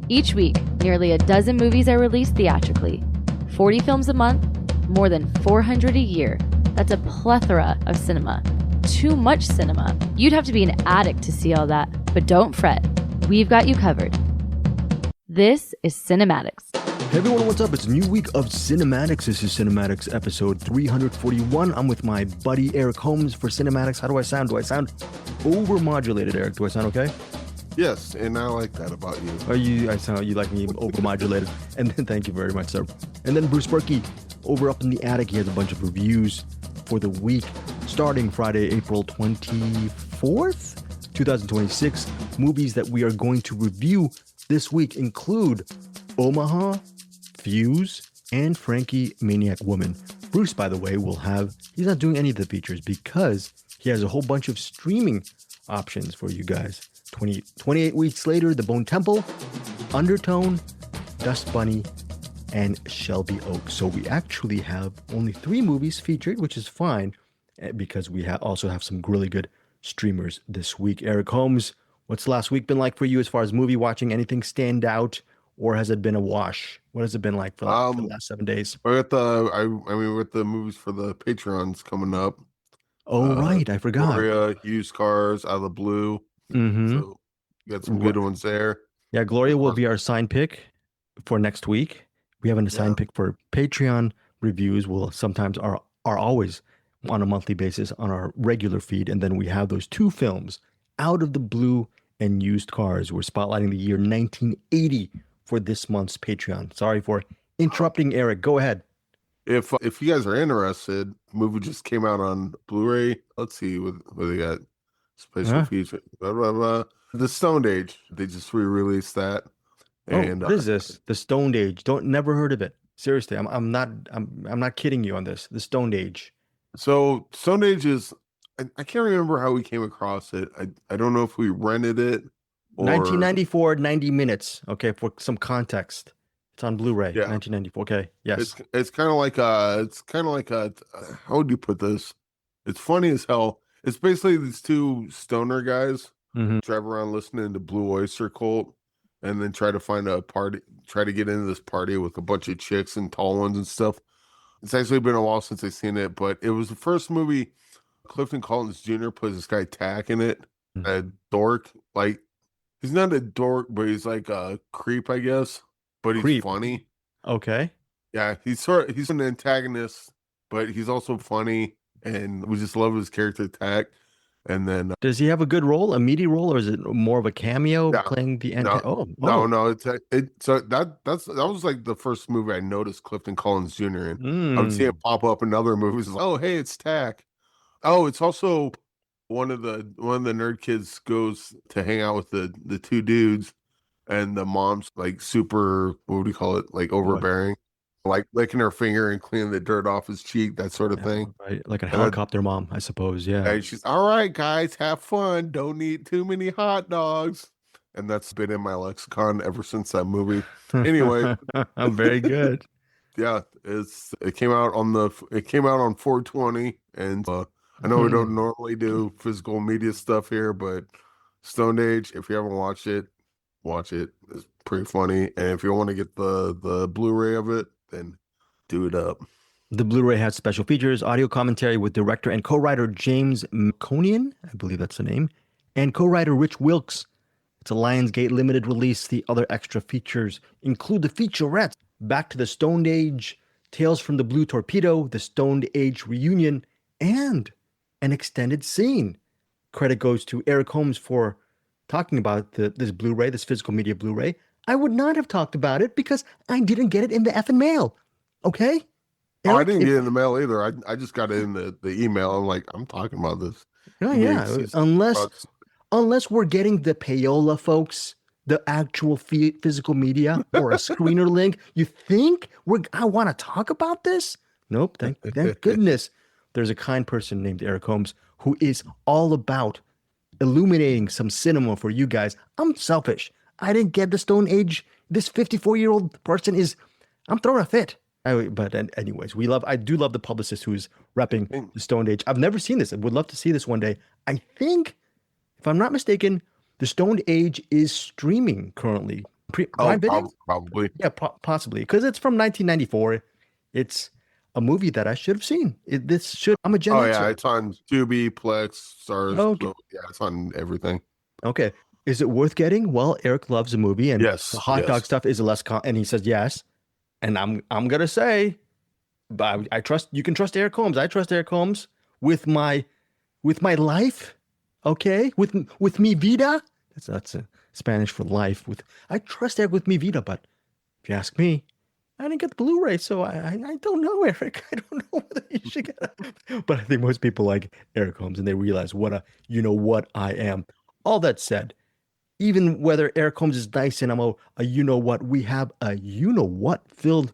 Each week, nearly a dozen movies are released theatrically. 40 films a month, more than 400 a year. That's a plethora of cinema. Too much cinema. You'd have to be an addict to see all that. But don't fret, we've got you covered. This is CinemAddicts. Hey everyone, what's up? It's a new week of CinemAddicts. This is CinemAddicts episode 341. I'm with my buddy Eric Holmes for CinemAddicts. How do I sound? Do I sound overmodulated, Eric? Do I sound okay? Yes, and I like that about you. You like me overmodulated. And then thank you very much, sir. And then Bruce Purkey over up in the attic. He has a bunch of reviews for the week starting Friday, April 24th, 2026. Movies that we are going to review this week include Omaha, Fuze, and Frankie Maniac Woman. Bruce, by the way, he's not doing any of the features because he has a whole bunch of streaming options for you guys. 28 weeks later, The Bone Temple, Undertone, Dust Bunny, and Shelby Oaks. So we actually have only 3 movies featured, which is fine because we also have some really good streamers this week. Eric Holmes, what's last week been like for you as far as movie watching? Anything stand out, or has it been a wash? What has it been like for the last 7 days? We're at the movies for the Patreons coming up. Oh, right. I forgot. Gloria, Used Cars, Out of the Blue. Mm-hmm. So we got some good ones there. Yeah, Gloria will be our sign pick for next week. We have an assigned pick for Patreon reviews. Will sometimes are always on a monthly basis on our regular feed. And then we have those 2 films, Out of the Blue and Used Cars. We're spotlighting the year 1980 for this month's Patreon. Sorry for interrupting, Eric. Go ahead. If you guys are interested, the movie just came out on Blu-ray. Let's see what they got. Special feature. Blah, blah, blah. The Stone Age. They just re-released that. And what is this? The Stone Age. Never heard of it. Seriously, I'm not kidding you on this. The Stone Age. So Stone Age is I can't remember how we came across it. I don't know if we rented it. Or... 1994, 90 minutes. Okay, for some context. It's on Blu-ray. Yeah. 1994. Okay. Yes. It's kind of like a how would you put this? It's funny as hell. It's basically these 2 stoner guys drive around listening to Blue Oyster Cult and then try to find a party, try to get into this party with a bunch of chicks and tall ones and stuff. It's actually been a while since I've seen it, but it was the first movie. Clifton Collins Jr. plays this guy Tack in it. A dork. Like, he's not a dork, but he's like a creep, I guess. But he's funny. Okay. Yeah, he's an antagonist, but he's also funny. And we just love his character Tack. And then does he have a good role, a meaty role, or is it more of a cameo playing the antagonist? No. So that was like the first movie I noticed Clifton Collins Jr. in. I would see it pop up in other movies. Like, oh, hey, it's Tack. Oh, it's also one of the nerd kids goes to hang out with the 2 dudes, and the mom's like super, what would you call it? Like overbearing. Like licking her finger and cleaning the dirt off his cheek, that sort of thing. Right, like a helicopter mom, I suppose. Yeah. And she's all right, guys, have fun. Don't eat too many hot dogs. And that's been in my lexicon ever since that movie. Anyway, I'm very good. Yeah, it came out on 420, and I know we don't normally do physical media stuff here, but Stone Age, if you haven't watched it, watch it. It's pretty funny, and if you want to get the Blu-ray of it, then do it up. The Blu-ray has special features, audio commentary with director and co-writer James Maconian, I believe that's the name, and co-writer Rich Wilkes. It's a Lionsgate limited release. The other extra features include the featurettes, Back to the Stone Age, Tales from the Blue Torpedo, The Stone Age Reunion, and an extended scene. Credit goes to Eric Holmes for talking about this Blu-ray, this physical media Blu-ray. I would not have talked about it because I didn't get it in the effing mail. Okay? Eric, I didn't get it in the mail either. I just got it in the email. I'm like, I'm talking about this. Oh, yeah. Unless we're getting the payola, folks, the actual physical media or a screener link, you think I want to talk about this? Nope. Thank goodness. There's a kind person named Eric Holmes who is all about illuminating some cinema for you guys. I'm selfish. I didn't get the Stone Age. This 54-year-old person I'm throwing a fit. But anyways, I do love the publicist who's repping the Stone Age. I've never seen this. I would love to see this one day. I think, if I'm not mistaken, the Stone Age is streaming currently Prime Video? Probably. Yeah, possibly. Because it's from 1994. It's a movie that I should have seen. I'm a Gen Xer. Yeah, it's on Tubi, Plex, Stars. Okay. So, yeah, it's on everything. Okay. Is it worth getting? Well, Eric loves the movie, and Yes, the hot dog stuff is and he says yes. And I'm gonna say, but I trust you can trust Eric Holmes. I trust Eric Holmes with my life. Okay, with mi vida. That's Spanish for life. I trust Eric with mi vida, but if you ask me, I didn't get the Blu-ray, so I don't know, Eric. I don't know whether you should get it. But I think most people like Eric Holmes, and they realize what a what I am. All that said, even whether Eric Holmes is nice and I'm a what, we have a what filled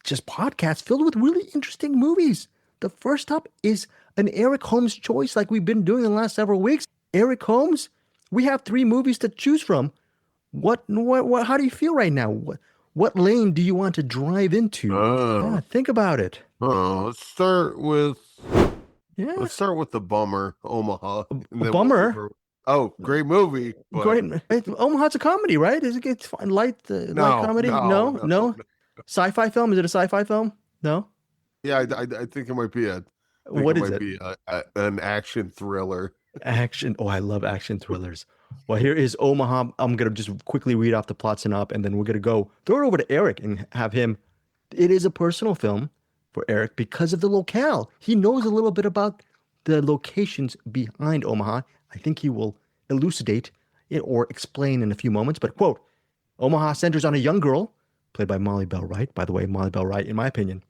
just podcast filled with really interesting movies. The first up is an Eric Holmes choice like we've been doing in the last several weeks. Eric Holmes, we have 3 movies to choose from. What how do you feel right now? What lane do you want to drive into? Think about it. Let's start with the bummer, Omaha. Bummer? Great movie. But... Great. Omaha's a comedy, right? It's fun, light comedy? No. Sci-fi film? Is it a sci-fi film? No. Yeah, I think it might be an action thriller. Action. Oh, I love action thrillers. Well, here is Omaha. I'm gonna just quickly read off the plot synopsis, and then we're gonna throw it over to Eric and have him. It is a personal film for Eric because of the locale. He knows a little bit about the locations behind Omaha. I think he will elucidate it or explain in a few moments. But quote, Omaha centers on a young girl played by Molly Bell Wright. By the way, Molly Bell Wright, in my opinion,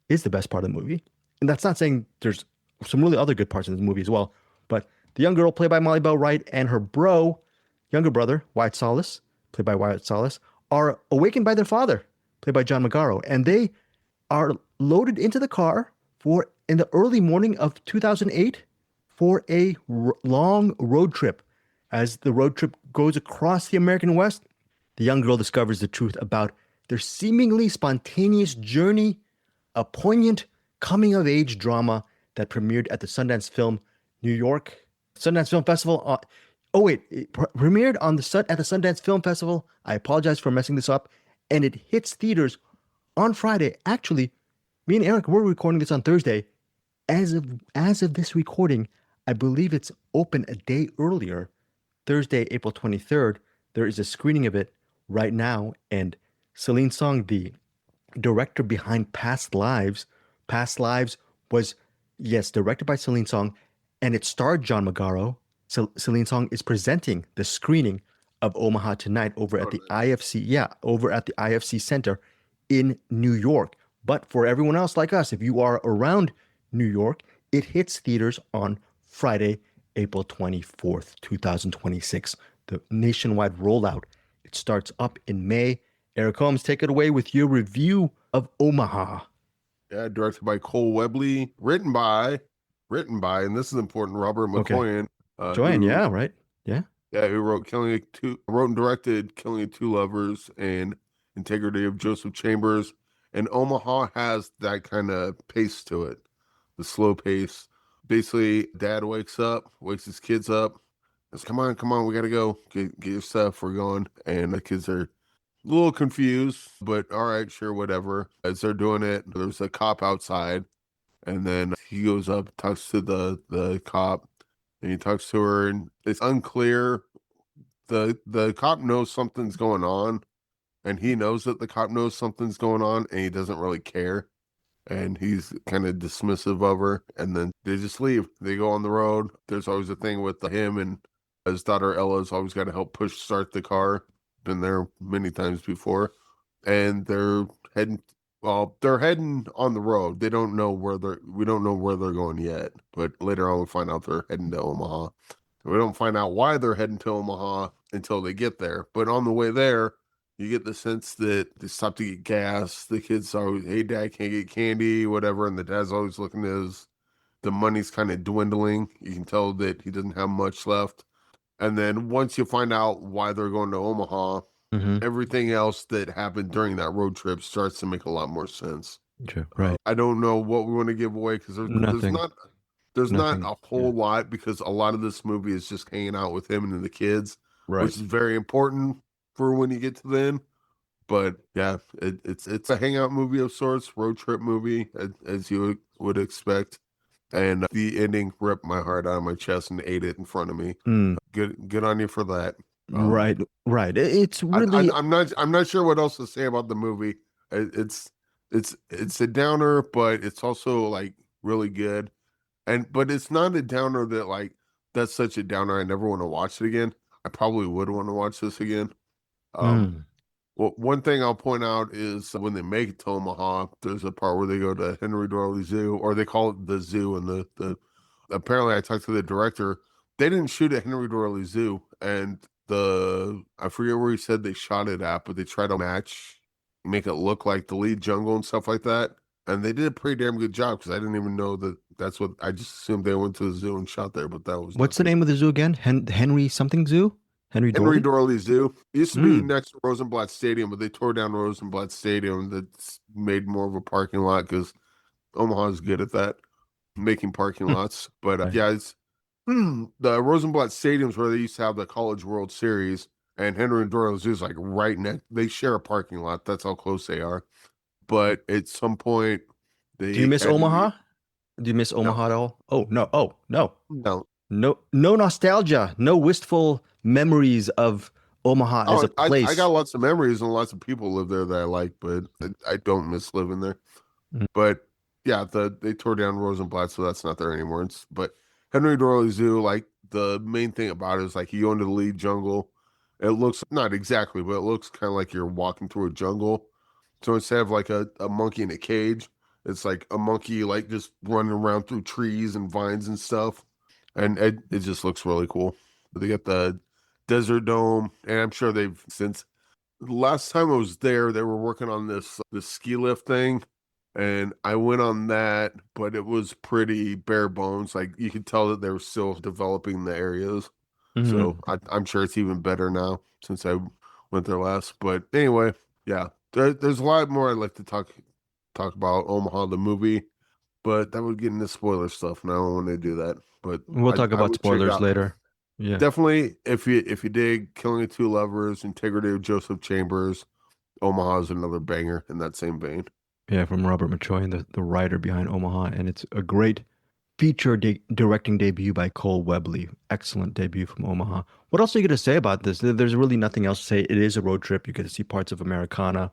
is the best part of the movie. And that's not saying there's some really other good parts in the movie as well. But the young girl played by Molly Bell Wright and her younger brother, Wyatt Solace, played by Wyatt Solace, are awakened by their father, played by John Magaro. And they are loaded into the car in the early morning of 2008 for a long road trip. As the road trip goes across the American West, the young girl discovers the truth about their seemingly spontaneous journey, a poignant coming-of-age drama that premiered at the Sundance Film Festival. It premiered at the Sundance Film Festival. I apologize for messing this up. And it hits theaters on Friday. Actually, me and Eric, we're recording this on Thursday. As of this recording, I believe it's open a day earlier, Thursday, April 23rd. There is a screening of it right now. And Celine Song, the director behind Past Lives was, yes, directed by Celine Song, and it starred John Magaro. So Celine Song is presenting the screening of Omaha tonight over at the IFC Center in New York. But for everyone else like us, if you are around New York, it hits theaters on Friday, April 24th, 2026. The nationwide rollout. It starts up in May. Eric Holmes, take it away with your review of Omaha. Yeah, directed by Cole Webley, written by, and this is important, Robert McCoyan. Right? Yeah. Yeah, who wrote and directed Killing of Two Lovers and Integrity of Joseph Chambers. And Omaha has that kind of pace to it, the slow pace. Basically, dad wakes his kids up, says, come on, we gotta go. Get your stuff, we're going. And the kids are a little confused, but all right, sure, whatever. As they're doing it, there's a cop outside, and then he goes up, talks to the cop, and he talks to her, and it's unclear. The cop knows something's going on, and he knows that the cop knows something's going on, and he doesn't really care. And he's kind of dismissive of her, and then they just leave. They go on the road. There's always a thing with him and his daughter Ella's always got to help start the car. Been there many times before. And they're heading on the road. We don't know where they're going yet, but later on we find out they're heading to Omaha. We don't find out why they're heading to Omaha until they get there. But on the way there, you get the sense that they stop to get gas. The kids always, hey, Dad, can't get candy, whatever. And the dad's always looking at the money's kind of dwindling. You can tell that he doesn't have much left. And then once you find out why they're going to Omaha, everything else that happened during that road trip starts to make a lot more sense. Sure, right. I don't know what we want to give away because there's not a whole lot, because a lot of this movie is just hanging out with him and the kids, which is very important for when you get to the end. But yeah, it's a hangout movie of sorts, road trip movie, as you would expect. And the ending ripped my heart out of my chest and ate it in front of me. Good on you for that. Right. It's really. I'm not sure what else to say about the movie. It's a downer, but it's also like really good. But it's not a downer that like that's such a downer I never want to watch it again. I probably would want to watch this again. Well, one thing I'll point out is when they make it to Omaha, there's a part where they go to Henry Doorly Zoo, or they call it the zoo. And the apparently, I talked to the director. They didn't shoot at Henry Doorly Zoo, and I forget where he said they shot it at, but they tried to make it look like the lead jungle and stuff like that. And they did a pretty damn good job because I didn't even know that's what I just assumed they went to the zoo and shot there, but that was What's the name of the zoo again? Henry something Zoo? Henry Doorly Zoo. It used to be next to Rosenblatt Stadium, but they tore down Rosenblatt Stadium. That's made more of a parking lot because Omaha's good at that, making parking lots. But yeah, it's the Rosenblatt Stadium's where they used to have the College World Series, and Henry Doorly Zoo is like right next. They share a parking lot. That's how close they are. But at some point, Do you miss Omaha? Do you miss Omaha at all? Oh no! Oh no! No nostalgia. No wistful memories of Omaha as a place. I got lots of memories and lots of people live there that I like, but I don't miss living there. But yeah, they tore down Rosenblatt, so that's not there anymore. But Henry Doorly Zoo, like the main thing about it is like you go into the lead jungle. It looks not exactly, but it looks kind of like you're walking through a jungle. So instead of like a monkey in a cage, it's like a monkey like just running around through trees and vines and stuff. And it just looks really cool. They got the Desert Dome, and I'm sure since the last time I was there, they were working on this ski lift thing, and I went on that, but it was pretty bare bones. Like you could tell that they were still developing the areas. So I'm sure it's even better now since I went there last. But anyway, yeah, there's a lot more I'd like to talk about Omaha the movie, but that would get into spoiler stuff, and I don't want to do that. But we'll talk about spoilers later. Yeah, definitely. If you dig Killing of Two Lovers, Integrity of Joseph Chambers, Omaha is another banger in that same vein. Yeah, from Robert Machoy, the writer behind Omaha, and it's a great feature directing debut by Cole Webley. Excellent debut from Omaha. What else are you going to say about this? There's really nothing else to say. It is a road trip. You get to see parts of Americana.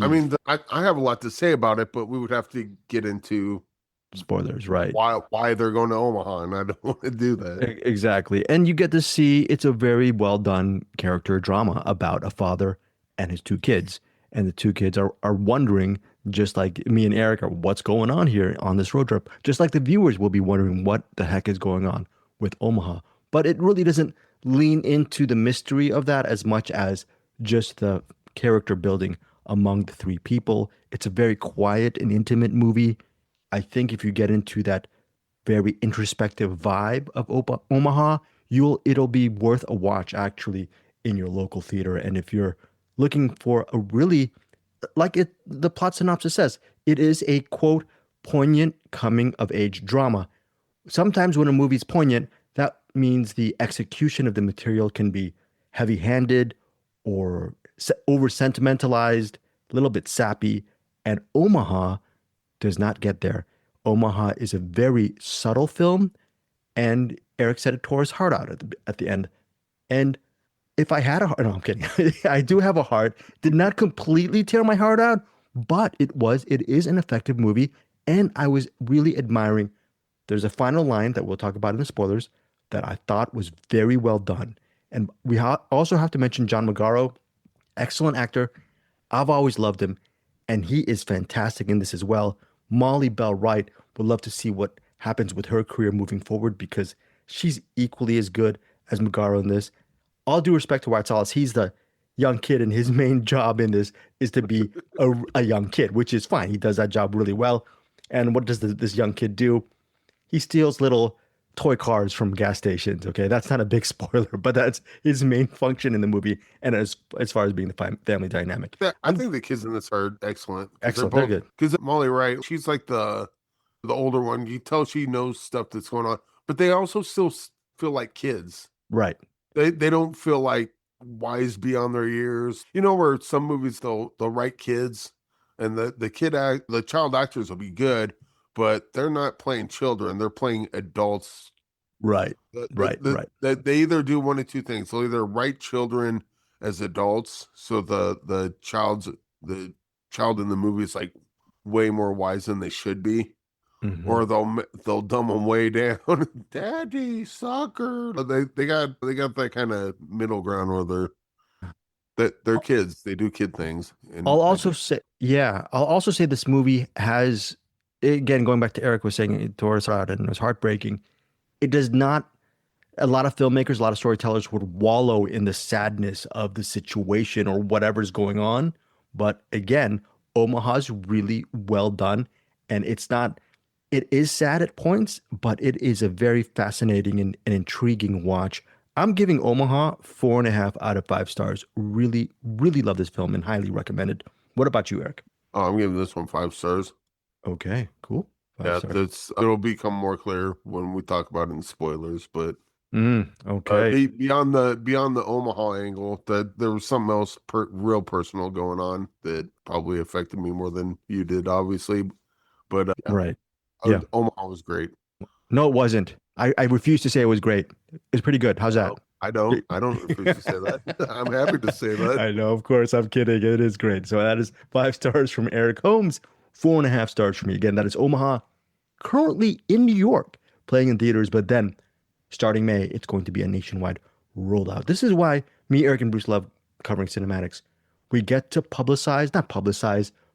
I mean, I have a lot to say about it, but we would have to get into spoilers, right? Why they're going to Omaha, and I don't want to do that. Exactly. And you get to see it's a very well done character drama about a father and his two kids. And the two kids are wondering, just like me and Eric, are what's going on here on this road trip. Just like the viewers will be wondering what the heck is going on with Omaha. But it really doesn't lean into the mystery of that as much as just the character building among the three people. It's a very quiet and intimate movie. I think if you get into that very introspective vibe of Omaha, it'll be worth a watch actually in your local theater. And if you're looking for a really, the plot synopsis says, it is a quote poignant coming of age drama. Sometimes when a movie's poignant, that means the execution of the material can be heavy-handed or over sentimentalized, a little bit sappy, and Omaha does not get there. Omaha is a very subtle film, and Eric said it tore his heart out at the end. And if I had a heart, no, I'm kidding. I do have a heart. Did not completely tear my heart out, but it is an effective movie, and I was really admiring. There's a final line that we'll talk about in the spoilers that I thought was very well done. And we also have to mention John Magaro, excellent actor. I've always loved him, and he is fantastic in this as well. Molly Bell Wright, would love to see what happens with her career moving forward because she's equally as good as Magaro in this. All due respect to Wyatt Solace, he's the young kid, and his main job in this is to be a young kid, which is fine. He does that job really well. And what does this young kid do? He steals little toy cars from gas stations. Okay, that's not a big spoiler, but that's his main function in the movie. And as far as being the family dynamic, I think the kids in this are excellent. Excellent, they're good. Because Molly Wright, she's like the older one. You tell she knows stuff that's going on, but they also still feel like kids. Right. They don't feel like wise beyond their years. You know, where some movies they'll write kids, and the child actors will be good, but they're not playing children; they're playing adults. Right. Right. They either do one of two things: they'll either write children as adults, so the child in the movie is like way more wise than they should be. Mm-hmm. Or they'll dumb them way down. Daddy, soccer. They got that kind of middle ground where they're kids. They do kid things. And I'll also say this movie has, again, going back to Eric was saying, it tore us out and it was heartbreaking. It does not. A lot of filmmakers, a lot of storytellers would wallow in the sadness of the situation or whatever's going on. But again, Omaha's really well done, and it's not. It is sad at points, but it is a very fascinating and intriguing watch. I'm giving Omaha 4.5 out of 5 stars. Really, really love this film and highly recommend it. What about you, Eric? Oh, I'm giving this one 5 stars. Okay, cool. 5 stars. It'll become more clear when we talk about it in spoilers, but okay. Beyond the Omaha angle, that there was something else real personal going on that probably affected me more than you did, obviously. But right. Yeah. Omaha was great. No, it wasn't. I refuse to say it was great. It's pretty good. How's that? I don't refuse to say that. I'm happy to say that. I know, of course, I'm kidding. It is great. So that is 5 stars from Eric Holmes, 4.5 stars from me. Again, that is Omaha, currently in New York, playing in theaters, but then starting May, it's going to be a nationwide rollout. This is why me, Eric, and Bruce love covering cinematics. We get to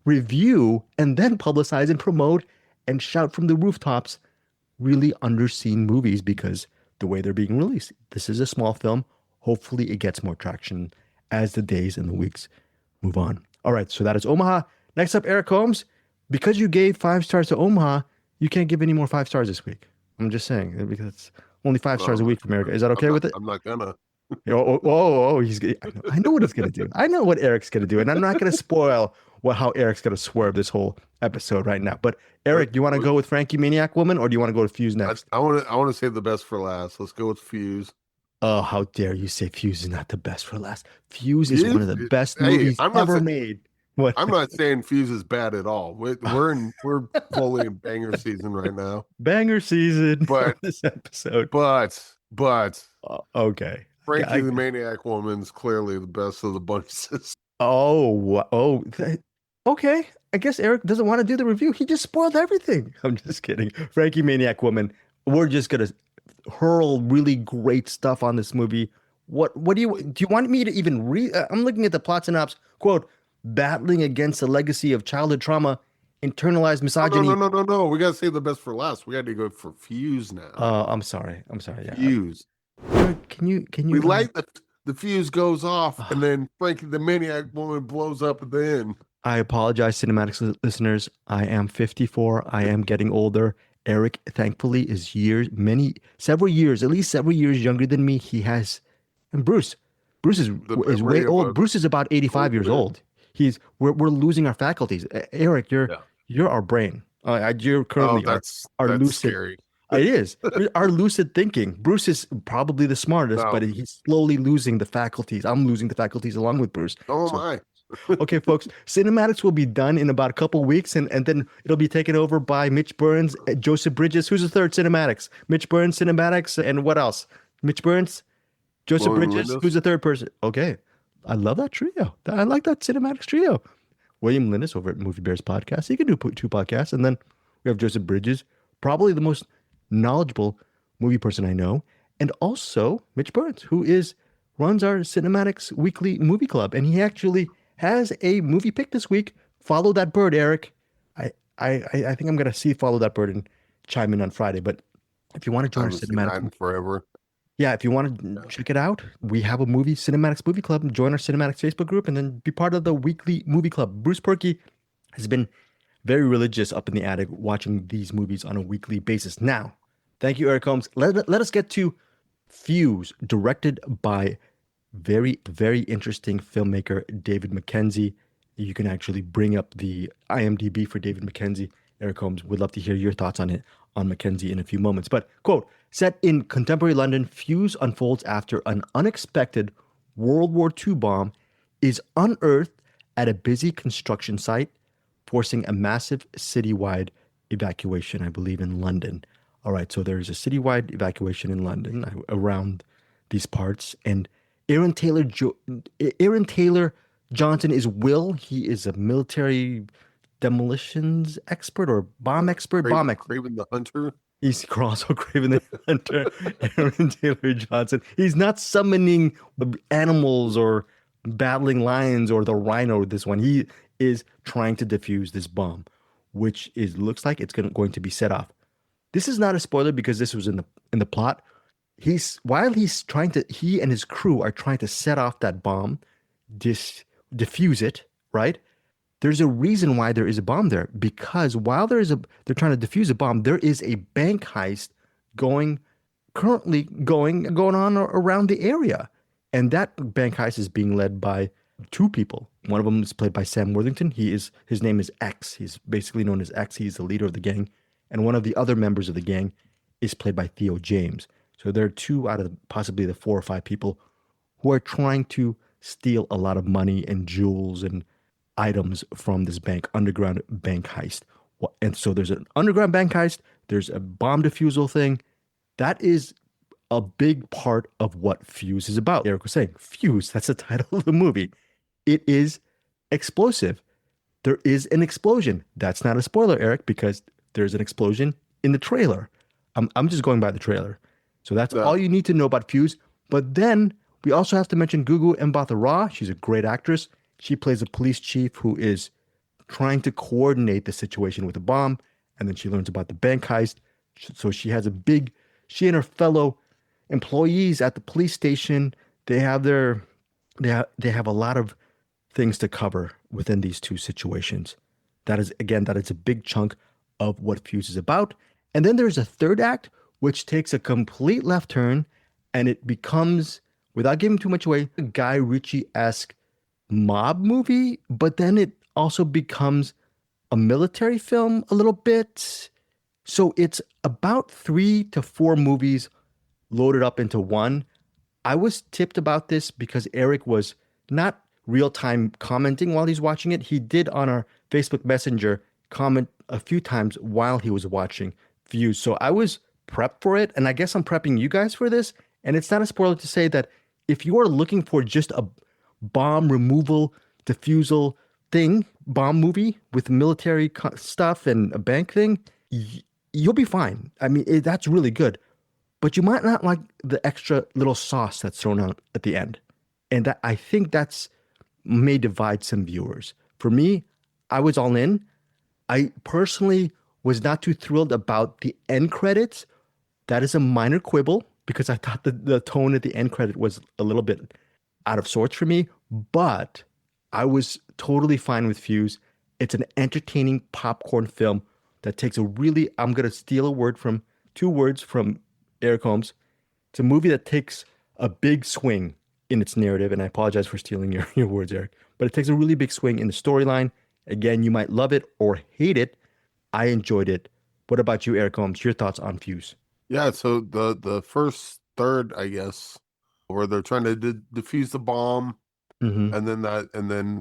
review, and then publicize and promote and shout from the rooftops really underseen movies because the way they're being released. This is a small film. Hopefully it gets more traction as the days and the weeks move on. All right, so that is Omaha. Next up, Eric Holmes. Because you gave 5 stars to Omaha, you can't give any more 5 stars this week. I'm just saying, because it's only 5 stars a week from Eric. Is that okay with it? I'm not gonna. I know what he's gonna do. I know what Eric's gonna do, and I'm not gonna spoil how Eric's gonna swerve this whole episode right now. But Eric, do you want to go with Frankie Maniac Woman, or do you want to go to Fuze next? I want to save the best for last. Let's go with Fuze. Oh, how dare you say Fuze is not the best for last? Fuze is one of the best movies ever made. What? I'm not saying Fuze is bad at all. We're fully in banger season right now. Banger season, but this episode. But okay. Frankie the Maniac Woman's clearly the best of the bunch. Okay. I guess Eric doesn't want to do the review. He just spoiled everything. I'm just kidding. Frankie Maniac Woman. We're just gonna hurl really great stuff on this movie. What do you want me to even read? I'm looking at the plot synopsis. Quote: battling against the legacy of childhood trauma, internalized misogyny. No. We gotta save the best for last. We gotta go for Fuze now. I'm sorry. Yeah. Fuze. Can you? We like the fuse goes off, and then Frankie the Maniac Woman blows up at the end. I apologize, CinemAddicts listeners. I am 54. I am getting older. Eric, thankfully, is several years younger than me. He has, and Bruce is way old. Bruce is about 85 years old. We're losing our faculties. Eric, you're our brain. You're currently that's lucid. Scary. It is our lucid thinking. Bruce is probably the smartest, but he's slowly losing the faculties. I'm losing the faculties along with Bruce. My. Okay, folks, CinemAddicts will be done in about a couple weeks, and then it'll be taken over by Mitch Burns, Joseph Bridges. Who's the third CinemAddicts? Mitch Burns, CinemAddicts, and what else? Mitch Burns, Joseph Bridges. Who's the third person? Okay, I love that trio. I like that CinemAddicts trio. William Linus over at Movie Bears Podcast. He can do 2 podcasts, and then we have Joseph Bridges, probably the most knowledgeable movie person I know, and also Mitch Burns, who runs our CinemAddicts Weekly Movie Club, and he actually has a movie pick this week. Follow that bird, Eric. I think I'm gonna Follow That Bird and chime in on Friday. But if you want to join our CinemAddicts forever, if you want to check it out, we have a CinemAddicts Movie Club. Join our CinemAddicts Facebook group and then be part of the Weekly Movie Club. Bruce Purkey has been very religious up in the attic watching these movies on a weekly basis. Now, thank you, Eric Holmes. Let us get to Fuze, directed by very, very interesting filmmaker David Mackenzie. You can actually bring up the IMDb for David Mackenzie. Eric Holmes, would love to hear your thoughts on Mackenzie in a few moments. But, quote, set in contemporary London, Fuze unfolds after an unexpected World War II bomb is unearthed at a busy construction site, forcing a massive citywide evacuation, I believe, in London. All right, so there's a citywide evacuation in London around these parts, and Aaron Taylor Johnson is Will. He is a military demolitions expert or bomb expert. Craven the Hunter. He's also Craven the Hunter. Aaron Taylor Johnson. He's not summoning animals or battling lions or the rhino. This one, he is trying to defuse this bomb, which looks like it's going to be set off. This is not a spoiler because this was in the plot. He and his crew are trying to set off that bomb, diffuse it, right? There's a reason why there is a bomb there, because while they're trying to defuse a bomb, there is a bank heist currently going on around the area. And that bank heist is being led by two people. One of them is played by Sam Worthington. His name is X. He's basically known as X. He's the leader of the gang. And one of the other members of the gang is played by Theo James. So there are two out of possibly the 4 or 5 people who are trying to steal a lot of money and jewels and items from this underground bank heist. And so there's an underground bank heist. There's a bomb defusal thing. That is a big part of what Fuze is about. Eric was saying, Fuze, that's the title of the movie. It is explosive. There is an explosion. That's not a spoiler, Eric, because there's an explosion in the trailer. I'm just going by the trailer. So that's all you need to know about Fuze. But then we also have to mention Gugu Mbatha-Raw. She's a great actress. She plays a police chief who is trying to coordinate the situation with the bomb. And then she learns about the bank heist. So she and her fellow employees at the police station, they have a lot of things to cover within these two situations. That is a big chunk of what Fuze is about. And then there's a third act, which takes a complete left turn, and it becomes, without giving too much away, a Guy Ritchie-esque mob movie, but then it also becomes a military film a little bit. So it's about 3 to 4 movies loaded up into one. I was tipped about this because Eric was not real-time commenting while he's watching it. He did on our Facebook Messenger comment a few times while he was watching Fuze. So I was prepped for it, and I guess I'm prepping you guys for this. And it's not a spoiler to say that if you are looking for just a bomb removal, defusal thing, bomb movie with military stuff and a bank thing, you'll be fine. I mean, that's really good. But you might not like the extra little sauce that's thrown out at the end. And I think that's may divide some viewers. For me, I was all in. I personally was not too thrilled about the end credits. That is a minor quibble because I thought the tone at the end credit was a little bit out of sorts for me. But I was totally fine with Fuze. It's an entertaining popcorn film that takes I'm going to steal 2 words from Eric Holmes. It's a movie that takes a big swing in its narrative, and I apologize for stealing your words, Eric, but it takes a really big swing in the storyline. Again, you might love it or hate it. I enjoyed it. What about you, Eric Holmes? Your thoughts on Fuze? Yeah, so the first third, I guess, where they're trying to defuse the bomb, Mm-hmm. and then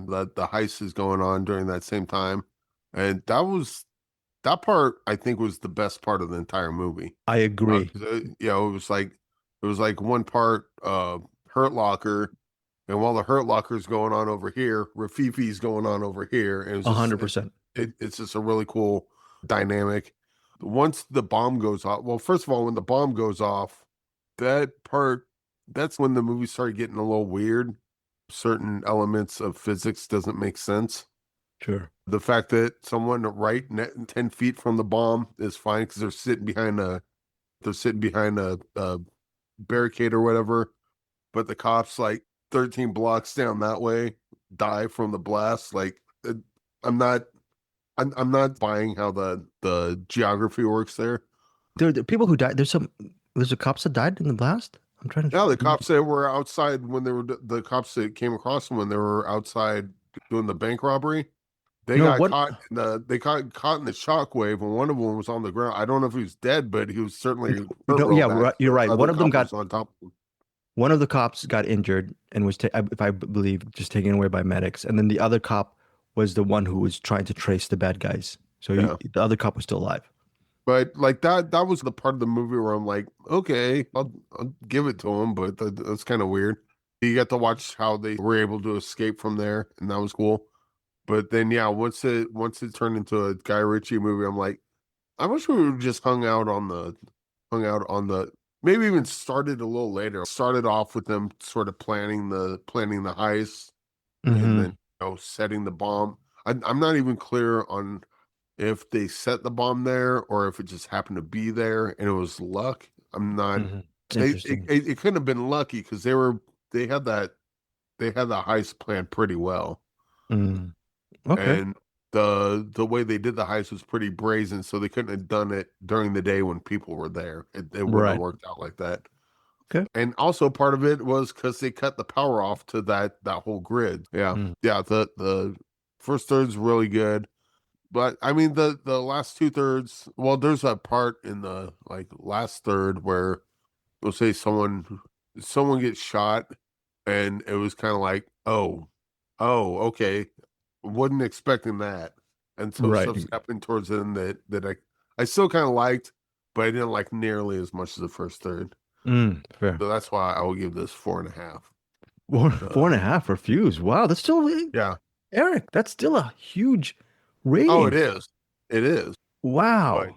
the heist is going on during that same time, and that part I think was the best part of the entire movie. I agree. It was like one part Hurt Locker, and while the Hurt Locker is going on over here, Rafifi's going on over here, and 100%. It's just a really cool dynamic. Once the bomb goes off, well, first of all, when the bomb goes off, that's when the movie started getting a little weird. Certain elements of physics doesn't make sense. Sure. The fact that someone 10 feet from the bomb is fine because they're sitting behind a barricade or whatever, but the cops like 13 blocks down that way die from the blast. Like, I'm not buying how the geography works there. There are people who died. There's a cops that died in the blast. I'm trying to. Yeah, the cops that were outside the cops that came across them when they were outside doing the bank robbery. They got caught in the shockwave, and one of them was on the ground. I don't know if he was dead, but he was certainly hurt. You're right. One of them got on top of him. One of the cops got injured and was, if I believe, just taken away by medics. And then the other cop was the one who was trying to trace the bad guys. So the other cop was still alive. But like that was the part of the movie where I'm like, okay, I'll give it to him, but that's kind of weird. You got to watch how they were able to escape from there, and that was cool. But then, yeah, once it turned into a Guy Ritchie movie, I'm like, I wish we would just hung out on the maybe even started a little later. Started off with them sort of planning the heist, and then setting the bomb. I'm not even clear on if they set the bomb there or if it just happened to be there and it was luck. I'm not. It couldn't have been lucky because they had the heist planned pretty well. Okay. And the way they did the heist was pretty brazen, so they couldn't have done it during the day when people were there. It wouldn't have worked out like that. Okay. And also part of it was because they cut the power off to that whole grid. Yeah. Yeah. The first third's really good. But I mean the last 2/3, well, there's a part in the like last third where we'll say someone gets shot and it was kind of like, oh, okay. Wasn't expecting that. And so stuff's happening towards the end that I still kind of liked, but I didn't like nearly as much as the first third. Fair. So that's why I will give this 4.5. 4.5 for Fuze. Wow, that's still Eric, that's still a huge rating. Oh, it is. It is. Wow. But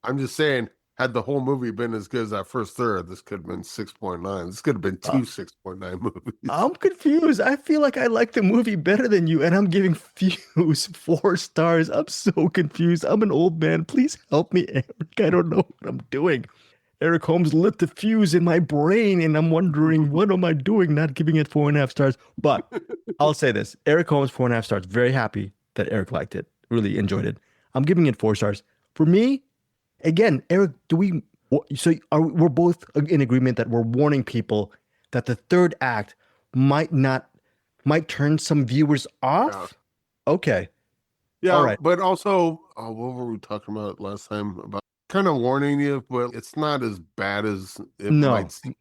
I'm just saying, had the whole movie been as good as that first third, this could have been 6.9. This could have been two 6.9 movies. I'm confused. I feel like I like the movie better than you, and I'm giving Fuze 4 stars. I'm so confused. I'm an old man. Please help me, Eric. I don't know what I'm doing. Eric Holmes lit the fuse in my brain, and I'm wondering, what am I doing not giving it 4.5 stars? But I'll say this. Eric Holmes, 4.5 stars. Very happy that Eric liked it. Really enjoyed it. I'm giving it 4 stars. For me, again, Eric, we're both in agreement that we're warning people that the third act might turn some viewers off? Yeah. Okay. Yeah, all right. But also, what were we talking about last time? About kind of warning you, but it's not as bad as it might seem.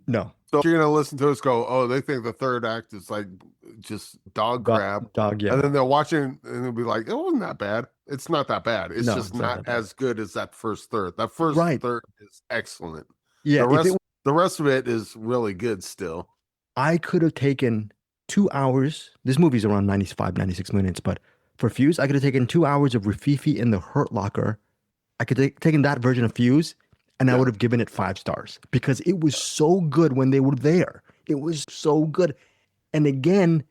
No. So you're going to listen to us go, oh, they think the third act is like just dog crap. Yeah. And then they'll watch it and they'll be like, it wasn't that bad. It's not that bad. It's just not as good as that first third. That first third is excellent. Yeah. The rest of it is really good still. I could have taken 2 hours. This movie's around 95, 96 minutes, but for Fuze, I could have taken 2 hours of Rafifi in the Hurt Locker. I could have taken that version of Fuze, and I would have given it 5 stars because it was so good when they were there. It was so good. And again,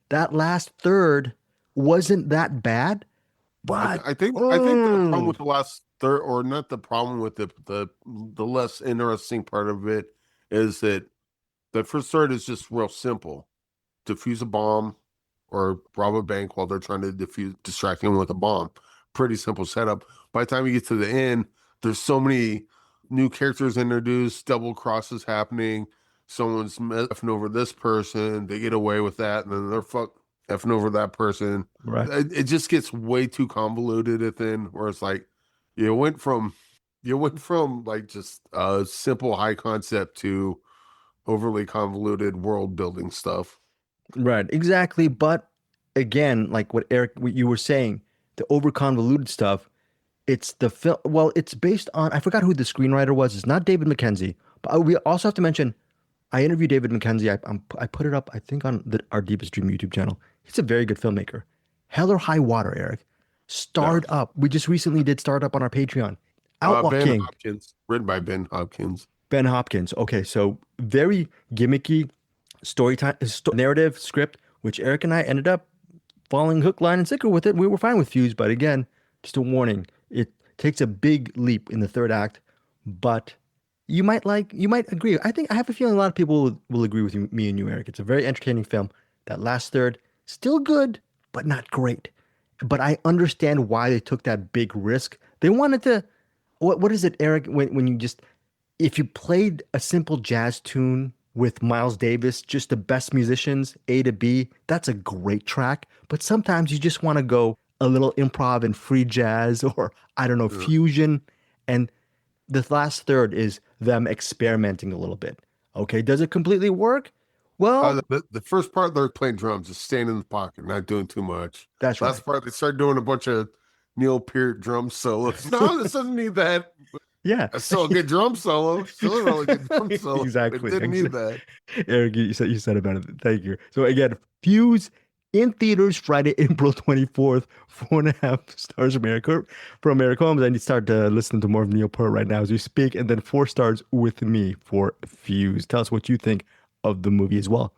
that last third wasn't that bad, but I think the problem with the last third, or not the problem with the less interesting part of it, is that the first third is just real simple. Defuse a bomb or rob a bank while they're trying to distract him with a bomb. Pretty simple setup. By the time you get to the end, there's so many new characters introduced, double crosses happening. Someone's effing over this person, they get away with that, and then they're effing over that person. Right. It just gets way too convoluted at the end, where it's like you went from like just a simple high concept to overly convoluted world building stuff. Right, exactly. But again, like what you were saying, the over convoluted stuff, it's the film. Well, it's based on, I forgot who the screenwriter was. It's not David Mackenzie, but we also have to mention, I interviewed David Mackenzie. I put it up, I think, on our Deepest Dream YouTube channel. He's a very good filmmaker. Hell or High Water, Eric. Start Up. We just recently did Start Up on our Patreon. Outlaw King. Hopkins, written by Ben Hopkins. Ben Hopkins. Okay, so very gimmicky storytime, narrative script, which Eric and I ended up falling hook, line, and sinker with it. We were fine with Fuze, but again, just a warning. It takes a big leap in the third act, but you might agree. I have a feeling a lot of people will agree with me and you, Eric. It's a very entertaining film. That last third, still good, but not great. But I understand why they took that big risk. They wanted to, what is it, Eric, when you just, if you played a simple jazz tune with Miles Davis, just the best musicians, A to B, that's a great track. But sometimes you just want to go a little improv and free jazz, or I don't know, fusion. And the last third is them experimenting a little bit. Okay, does it completely work? Well, The first part they're playing drums, just staying in the pocket, not doing too much. that's right. Last part they start doing a bunch of Neil Peart drum solos. No, this doesn't need that. Yeah. That's still a good drum solo. Still a really good drum solo. It Exactly. didn't need that. Eric, you said about it. Thank you. So again, Fuse in theaters Friday, April 24th, 4.5 stars from Eric Holmes. I need to start listening to more of Neil Peart right now as we speak, and then 4 stars with me for Fuse. Tell us what you think of the movie as well.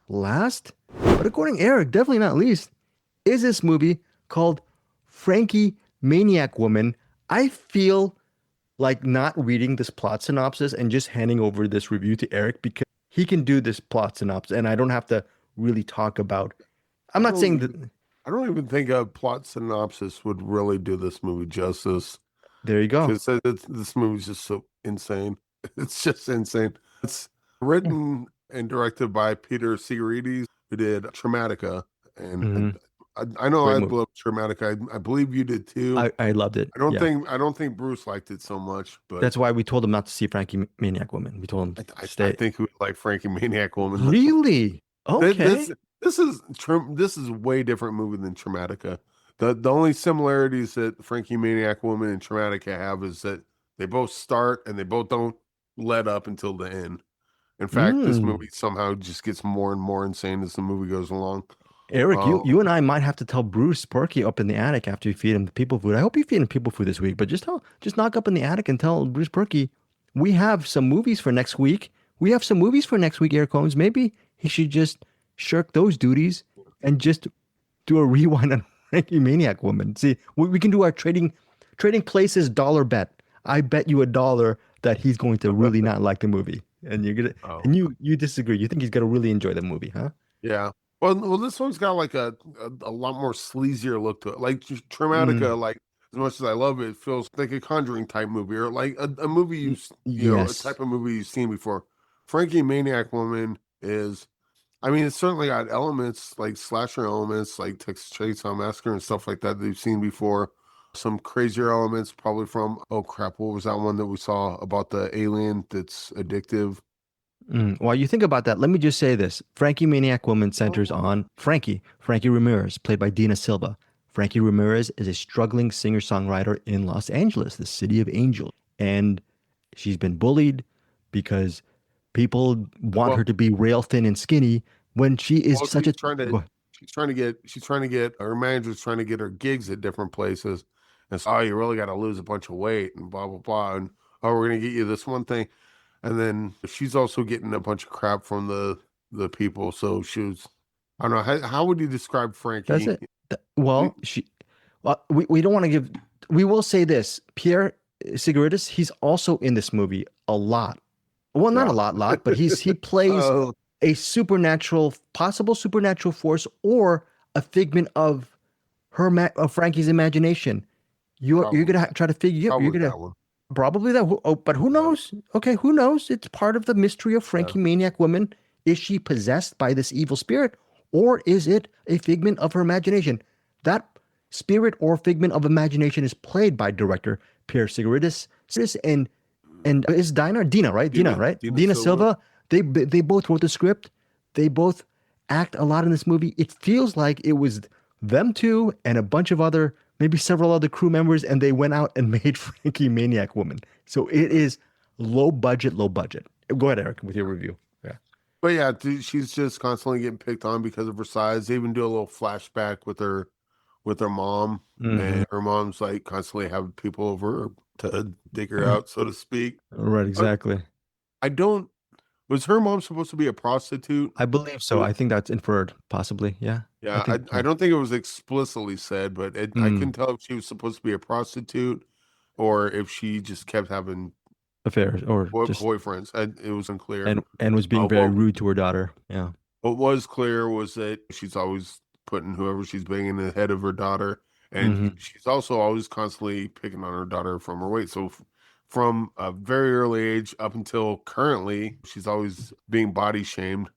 Last, but according to Eric, definitely not least, is this movie called Frankie Maniac Woman. I feel like not reading this plot synopsis and just handing over this review to Eric because he can do this plot synopsis and I don't have to really talk about. I'm not saying that. I don't even think a plot synopsis would really do this movie justice. There you go. Because this movie's just so insane. It's just insane. It's written and directed by Peter Sigarides, who did Traumatica. And I know I love Traumatica. I believe you did too. I loved it. I don't think Bruce liked it so much, but that's why we told him not to see Frankie Maniac Woman. We told him I think he would like Frankie Maniac Woman. Really? Okay. This is way different movie than Traumatica. The only similarities that Frankie Maniac Woman and Traumatica have is that they both start and they both don't let up until the end. In fact, this movie somehow just gets more and more insane as the movie goes along. Eric, you and I might have to tell Bruce Purkey up in the attic after you feed him the people food. I hope you feed him people food this week, but just knock up in the attic and tell Bruce Purkey we have some movies for next week. Eric Holmes. Maybe he should just shirk those duties and just do a rewind on Frankie Maniac Woman. See, we can do our trading places dollar bet. I bet you $1 that he's going to really not like the movie, and you're gonna and you disagree. You think he's gonna really enjoy the movie, huh? Yeah. Well, this one's got like a lot more sleazier look to it. Like Traumatica, like as much as I love it, it feels like a Conjuring type movie or like a movie a type of movie you've seen before. Frankie Maniac Woman is, I mean, it's certainly got elements like slasher elements, like Texas Chainsaw Massacre and stuff like that you've seen before. Some crazier elements, probably from what was that one that we saw about the alien that's addictive? While you think about that, let me just say this. Frankie Maniac Woman centers on Frankie Ramirez, played by Dina Silva. Frankie Ramirez is a struggling singer-songwriter in Los Angeles, the city of angels. And she's been bullied because people want her to be rail thin and skinny when she is such a... She's trying to get, her manager's trying to get her gigs at different places. And so, you really got to lose a bunch of weight and blah, blah, blah. And, we're going to get you this one thing. And then she's also getting a bunch of crap from the people. So she was, I don't know, how would you describe Frankie? That's it. We don't want to give, we will say this, Pierre Sigarides, he's also in this movie a lot. Well, not a lot, but he plays a possible supernatural force or a figment of Frankie's imagination. You're gonna try to figure out. You're gonna probably that. But who knows? Okay, who knows? It's part of the mystery of Frankie Maniac Woman. Is she possessed by this evil spirit, or is it a figment of her imagination? That spirit or figment of imagination is played by director Pierre Sigarides and is Dina, right? Dina Silva. They both wrote the script. They both act a lot in this movie. It feels like it was them two and a bunch of other, maybe several other crew members, and they went out and made Frankie Maniac Woman. So it is low budget. Go ahead, Eric, with your review. Yeah. But yeah, she's just constantly getting picked on because of her size. They even do a little flashback with her mom, and her mom's like constantly having people over to dig her out, so to speak. Right, exactly. Was her mom supposed to be a prostitute? I believe so. I think that's inferred, possibly. Yeah. Yeah, I don't think it was explicitly said, but I couldn't tell if she was supposed to be a prostitute or if she just kept having affairs or boyfriends. It was unclear. And was being very rude to her daughter. Yeah. What was clear was that she's always putting whoever she's banging ahead of her daughter, and she's also always constantly picking on her daughter from her weight. So from a very early age up until currently, she's always being body shamed.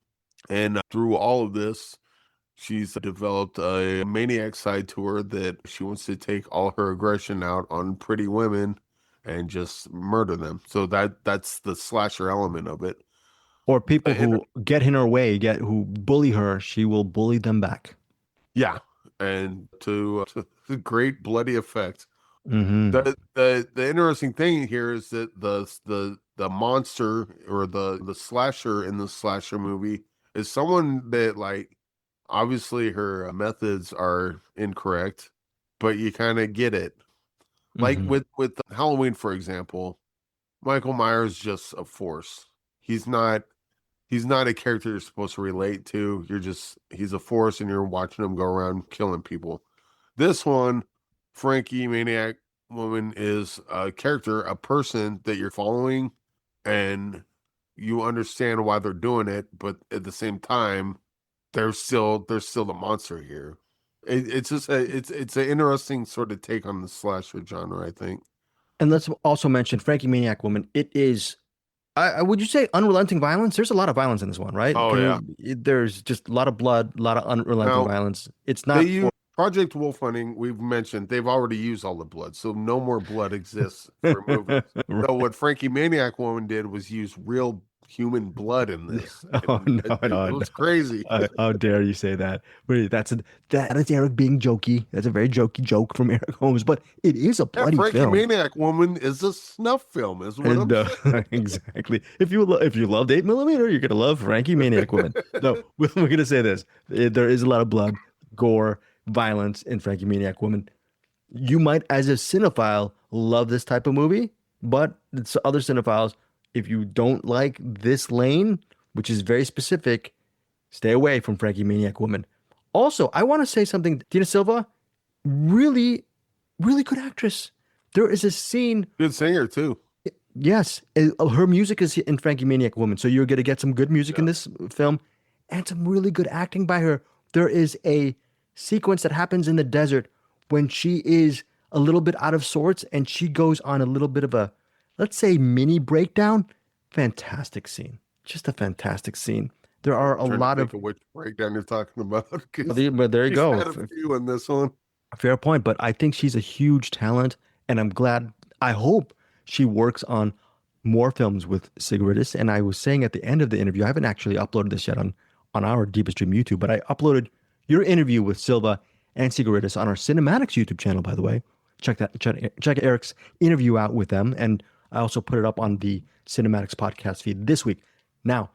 And through all of this, she's developed a maniac side to her that she wants to take all her aggression out on pretty women and just murder them. So that's the slasher element of it. Or people who get in her way, who bully her, she will bully them back. Yeah, and to great bloody effect. Mm-hmm. The interesting thing here is that the monster or the slasher in the slasher movie is someone that, like, obviously her methods are incorrect, but you kind of get it. Like with Halloween, for example, Michael Myers just a force. He's not a character you're supposed to relate to. He's a force, and you're watching him go around killing people. This one, Frankie Maniac Woman, is a character, a person that you're following, and you understand why they're doing it, but at the same time, there's still the monster here. It's just it's an interesting sort of take on the slasher genre, I think. And let's also mention Frankie Maniac Woman. It is, would you say, unrelenting violence? There's a lot of violence in this one, right? Oh, yeah. There's just a lot of blood, a lot of unrelenting violence. It's not. They use Project Wolf Hunting. We've mentioned they've already used all the blood, so no more blood exists for movies. Right. So what Frankie Maniac Woman did was use real human blood in this. Oh, no, it was crazy. How dare you say that? Really, that is Eric being jokey. That's a very jokey joke from Eric Holmes, but it is a bloody Frankie film. Maniac Woman is a snuff film, is what I'm saying. Exactly. If you loved 8mm, you're gonna love Frankie Maniac Woman. No, we're gonna say this: there is a lot of blood, gore, violence in Frankie Maniac Woman. You might, as a cinephile, love this type of movie, but it's other cinephiles, if you don't like this lane, which is very specific, stay away from Frankie Maniac Woman. Also, I want to say something. Tina Silva, really, really good actress. There is a scene. Good singer, too. Yes. Her music is in Frankie Maniac Woman. So you're going to get some good music in this film and some really good acting by her. There is a sequence that happens in the desert when she is a little bit out of sorts and she goes on a little bit of a, let's say, mini breakdown. Fantastic scene. Just a fantastic scene. There are a lot of which breakdown you're talking about. But there you go. Had a few in this one. Fair point. But I think she's a huge talent, and I'm glad. I hope she works on more films with Sigridis. And I was saying at the end of the interview, I haven't actually uploaded this yet on our Deepest Dream YouTube, but I uploaded your interview with Silva and Sigridis on our CinemAddicts YouTube channel, by the way. Check Eric's interview out with them, and I also put it up on the CinemAddicts podcast feed this week. Now,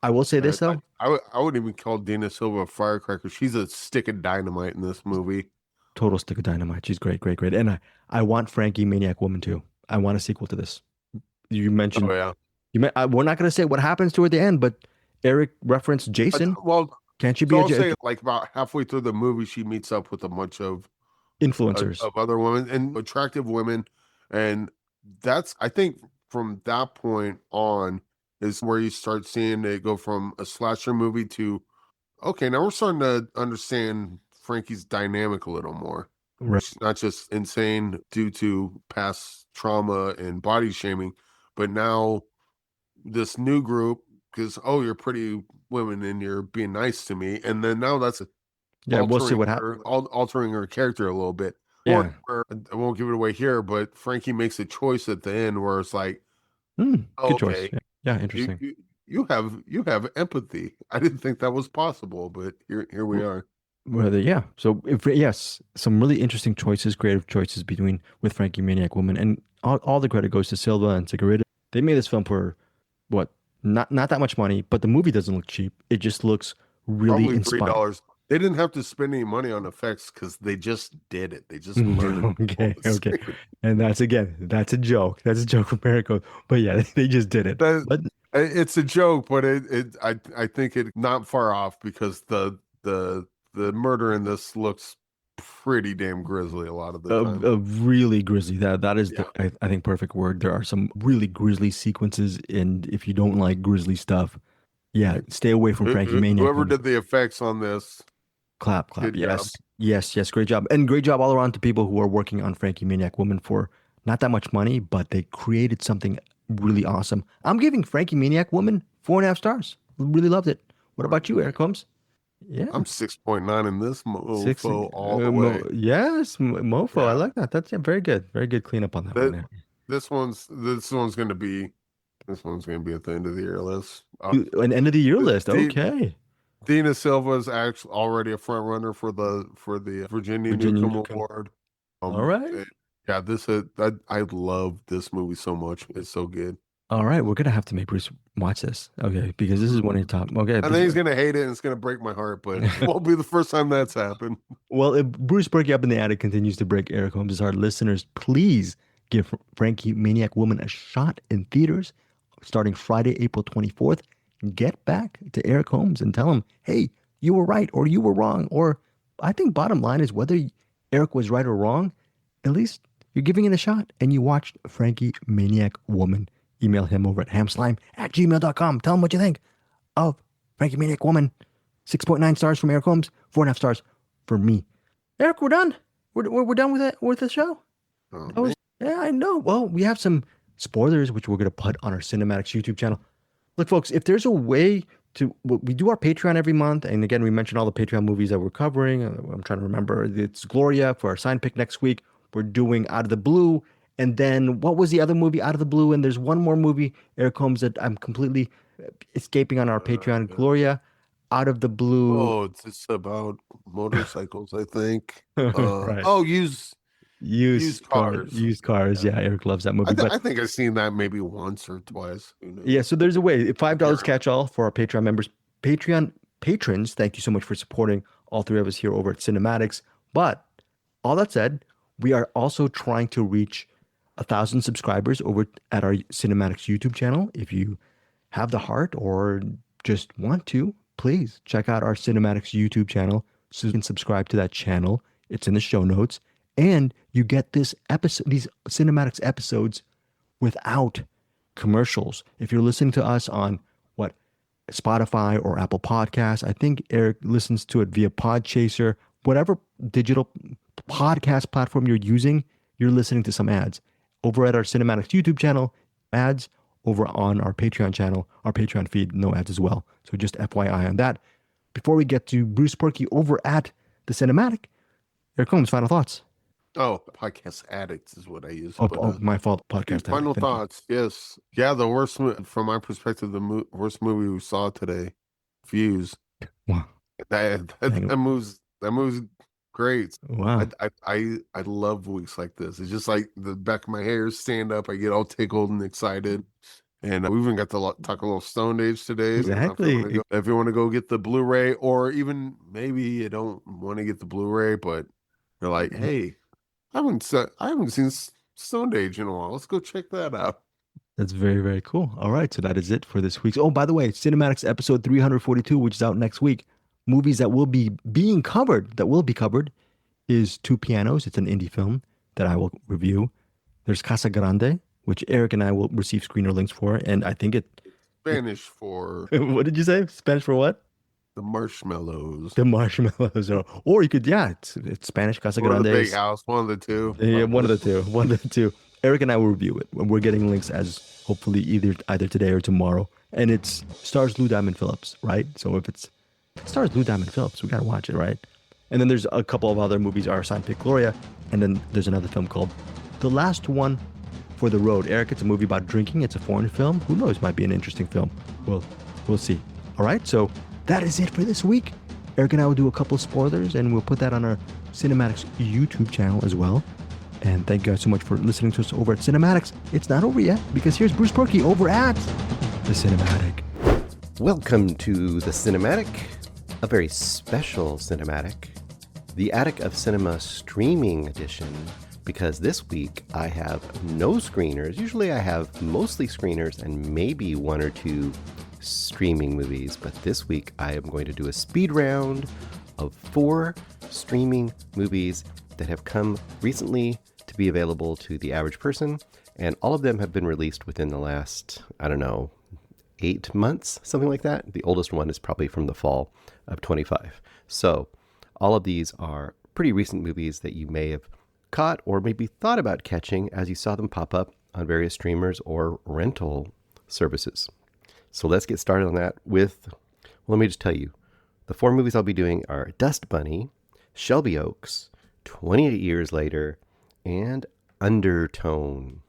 I will say this, though. I wouldn't even call Dana Silva a firecracker. She's a stick of dynamite in this movie. Total stick of dynamite. She's great, great, great. And I want Frankie Maniac Woman, too. I want a sequel to this. You mentioned... Oh, yeah. We're not going to say what happens to her at the end, but Eric referenced Jason. Can't you be I'll say, like, about halfway through the movie, she meets up with a bunch of influencers of other women and attractive women. And that's, I think, from that point on is where you start seeing it go from a slasher movie to, okay, now we're starting to understand Frankie's dynamic a little more. Right. She's not just insane due to past trauma and body shaming, but now this new group, because, oh, you're pretty women and you're being nice to me. And then now that's we'll see what happens. Altering her character a little bit. Yeah. Or, I won't give it away here, but Frankie makes a choice at the end where it's like, good choice. Yeah, interesting. You have empathy. I didn't think that was possible, but here we are. Yeah. So some really interesting choices, creative choices with Frankie Maniac Woman, and all the credit goes to Silva and Sigrid. They made this film for what? Not that much money, but the movie doesn't look cheap. It just looks really probably inspiring. $3. They didn't have to spend any money on effects because they just did it. They just okay. And that's a joke. That's a joke from America. But yeah, they just did it. It's a joke, but I think it not far off because the murder in this looks pretty damn grisly a lot of the time. Really grisly. That is I think perfect word. There are some really grisly sequences, and if you don't like grisly stuff, stay away from Frankie Maniac. Whoever did the effects on this, clap. Yes, great job. And great job all around to people who are working on Frankie Maniac Woman for not that much money, but they created something really awesome. I'm giving Frankie Maniac Woman 4.5 stars. Really loved it. What about you, Eric Holmes? Yeah, I'm 6.9 in this mofo all the way. Yes, mofo. Yeah. I like that. That's very good. Very good cleanup on that one. This one's going to be This one's going to be at the end of the year list. An end of the year list. Okay. Dina Silva is actually already a front runner for the Virginia Newcomb Award. All right. Yeah, I love this movie so much. It's so good. All right, we're gonna have to make Bruce watch this, okay? Because this is one of your top. Okay, I think he's gonna hate it and it's gonna break my heart, but it won't be the first time that's happened. Well, if Bruce Purkey Up in the Attic continues to break Eric Holmes' heart, listeners, please give Frankie Maniac Woman a shot in theaters starting Friday, April 24th. Get back to Eric Holmes and tell him, hey, you were right or you were wrong. Or I think bottom line is whether Eric was right or wrong, at least you're giving it a shot and you watched Frankie Maniac Woman. Email him over at hamslime@gmail.com. Tell him what you think of Frankie Maniac Woman. 6.9 stars from Eric Holmes, 4.5 stars for me. Eric, we're done. We're done with it, with the show. Yeah, I know. Well, we have some spoilers, which we're going to put on our CinemAddicts YouTube channel. Look, folks, if there's a way to, we do our Patreon every month. And again, we mentioned all the Patreon movies that we're covering. I'm trying to remember. It's Gloria for our sign pick next week. We're doing Out of the Blue. And then what was the other movie, Out of the Blue? And there's one more movie, Eric Holmes, that I'm completely escaping on our Patreon. Gloria, Out of the Blue. Oh, it's about motorcycles, I think. Right. Oh, used cars. Used cars. Yeah, Eric loves that movie. I think I've seen that maybe once or twice. Yeah, so there's a way. $5 catch all for our Patreon members. Patreon patrons, thank you so much for supporting all three of us here over at CinemAddicts. But all that said, we are also trying to reach 1,000 subscribers over at our CinemAddicts YouTube channel. If you have the heart or just want to, please check out our CinemAddicts YouTube channel so you can subscribe to that channel. It's in the show notes. And you get these CinemAddicts episodes without commercials. If you're listening to us on Spotify or Apple Podcasts, I think Eric listens to it via Podchaser, whatever digital podcast platform you're using, you're listening to some ads. Over at our CinemAddicts YouTube channel, ads. Over on our Patreon channel, our Patreon feed, no ads as well. So just FYI on that. Before we get to Bruce Purkey over at the Cinematic, Eric Holmes, final thoughts. Oh, Podcast Addicts is what I use. My fault. Podcast Final thoughts. Yes. Yeah, the worst, from my perspective, the worst movie we saw today, Fuze. Wow. That moves great. Wow. I love weeks like this. It's just like the back of my hairs stand up. I get all tickled and excited. And we even got to talk a little Stone Age today. Exactly. If you want to go get the Blu-ray, or even maybe you don't want to get the Blu-ray, but you're like, hey, I haven't seen Stone Age in a while. Let's go check that out. That's very, very cool. All right. So that is it for this week's. Oh, by the way, CinemAddicts episode 342, which is out next week. Movies that will be covered is Two Pianos. It's an indie film that I will review. There's Casa Grande, which Eric and I will receive screener links for. And I think Spanish for... What did you say? Spanish for what? The marshmallows. The marshmallows. Or you could, it's Spanish, Casa Grande. Or the big house, one of the two. Yeah, one of the two. Eric and I will review it. We're getting links as hopefully either today or tomorrow. And it stars Lou Diamond Phillips, right? So if it stars Lou Diamond Phillips, we got to watch it, right? And then there's a couple of other movies, our sign pick Gloria. And then there's another film called The Last One for the Road. Eric, it's a movie about drinking. It's a foreign film. Who knows? Might be an interesting film. We'll see. All right. So that is it for this week. Eric and I will do a couple of spoilers, and we'll put that on our CinemAddicts YouTube channel as well. And thank you guys so much for listening to us over at CinemAddicts. It's not over yet, because here's Bruce Purkey over at the Cinematic. Welcome to the Cinematic, a very special Cinematic, the Attic of Cinema streaming edition, because this week I have no screeners. Usually I have mostly screeners and maybe one or two streaming movies, but this week I am going to do a speed round of 4 streaming movies that have come recently to be available to the average person, and all of them have been released within the last, 8 months, something like that. The oldest one is probably from the fall of 25. So all of these are pretty recent movies that you may have caught or maybe thought about catching as you saw them pop up on various streamers or rental services. So let's get started on that with, let me just tell you, the 4 movies I'll be doing are Dust Bunny, Shelby Oaks, 28 Years Later, and Undertone.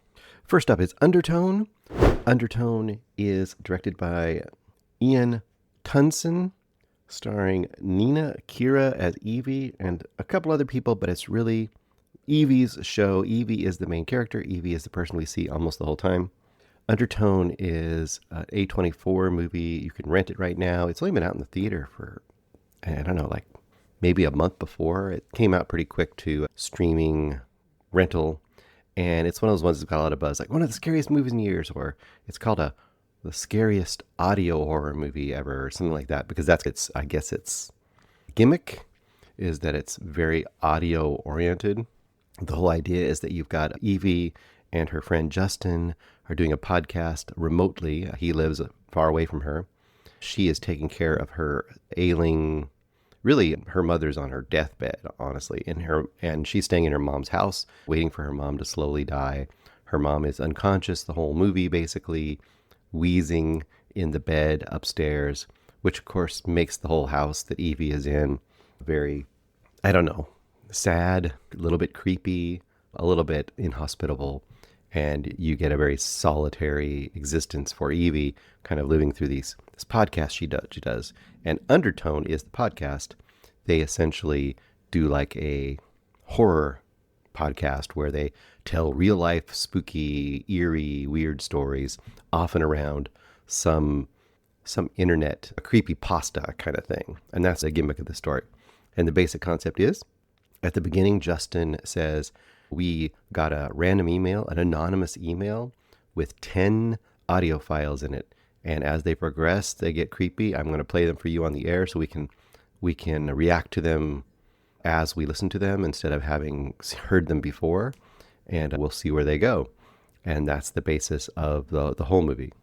First up is Undertone. Undertone is directed by Ian Tunson, starring Nina Kira as Evie and a couple other people, but it's really Evie's show. Evie is the main character. Evie is the person we see almost the whole time. Undertone is an A24 movie. You can rent it right now. It's only been out in the theater for, I don't know, like maybe a month before. It came out pretty quick to streaming rental. And it's one of those ones that's got a lot of buzz, like one of the scariest movies in years, or it's called the scariest audio horror movie ever, or something like that, because I guess its gimmick is that it's very audio oriented. The whole idea is that you've got Evie and her friend Justin are doing a podcast remotely. He lives far away from her. She is taking care of her ailing, really her mother's on her deathbed, honestly, and she's staying in her mom's house, waiting for her mom to slowly die. Her mom is unconscious the whole movie, basically, wheezing in the bed upstairs, which of course makes the whole house that Evie is in very, I don't know, sad, a little bit creepy, a little bit inhospitable. And you get a very solitary existence for Evie, kind of living through this podcast she does. And Undertone is the podcast. They essentially do like a horror podcast where they tell real life, spooky, eerie, weird stories, often around some internet, a creepypasta kind of thing. And that's the gimmick of the story. And the basic concept is, at the beginning, Justin says, we got a random email, an anonymous email with 10 audio files in it. And as they progress, they get creepy. I'm going to play them for you on the air so we can react to them as we listen to them instead of having heard them before. And we'll see where they go. And that's the basis of the whole movie.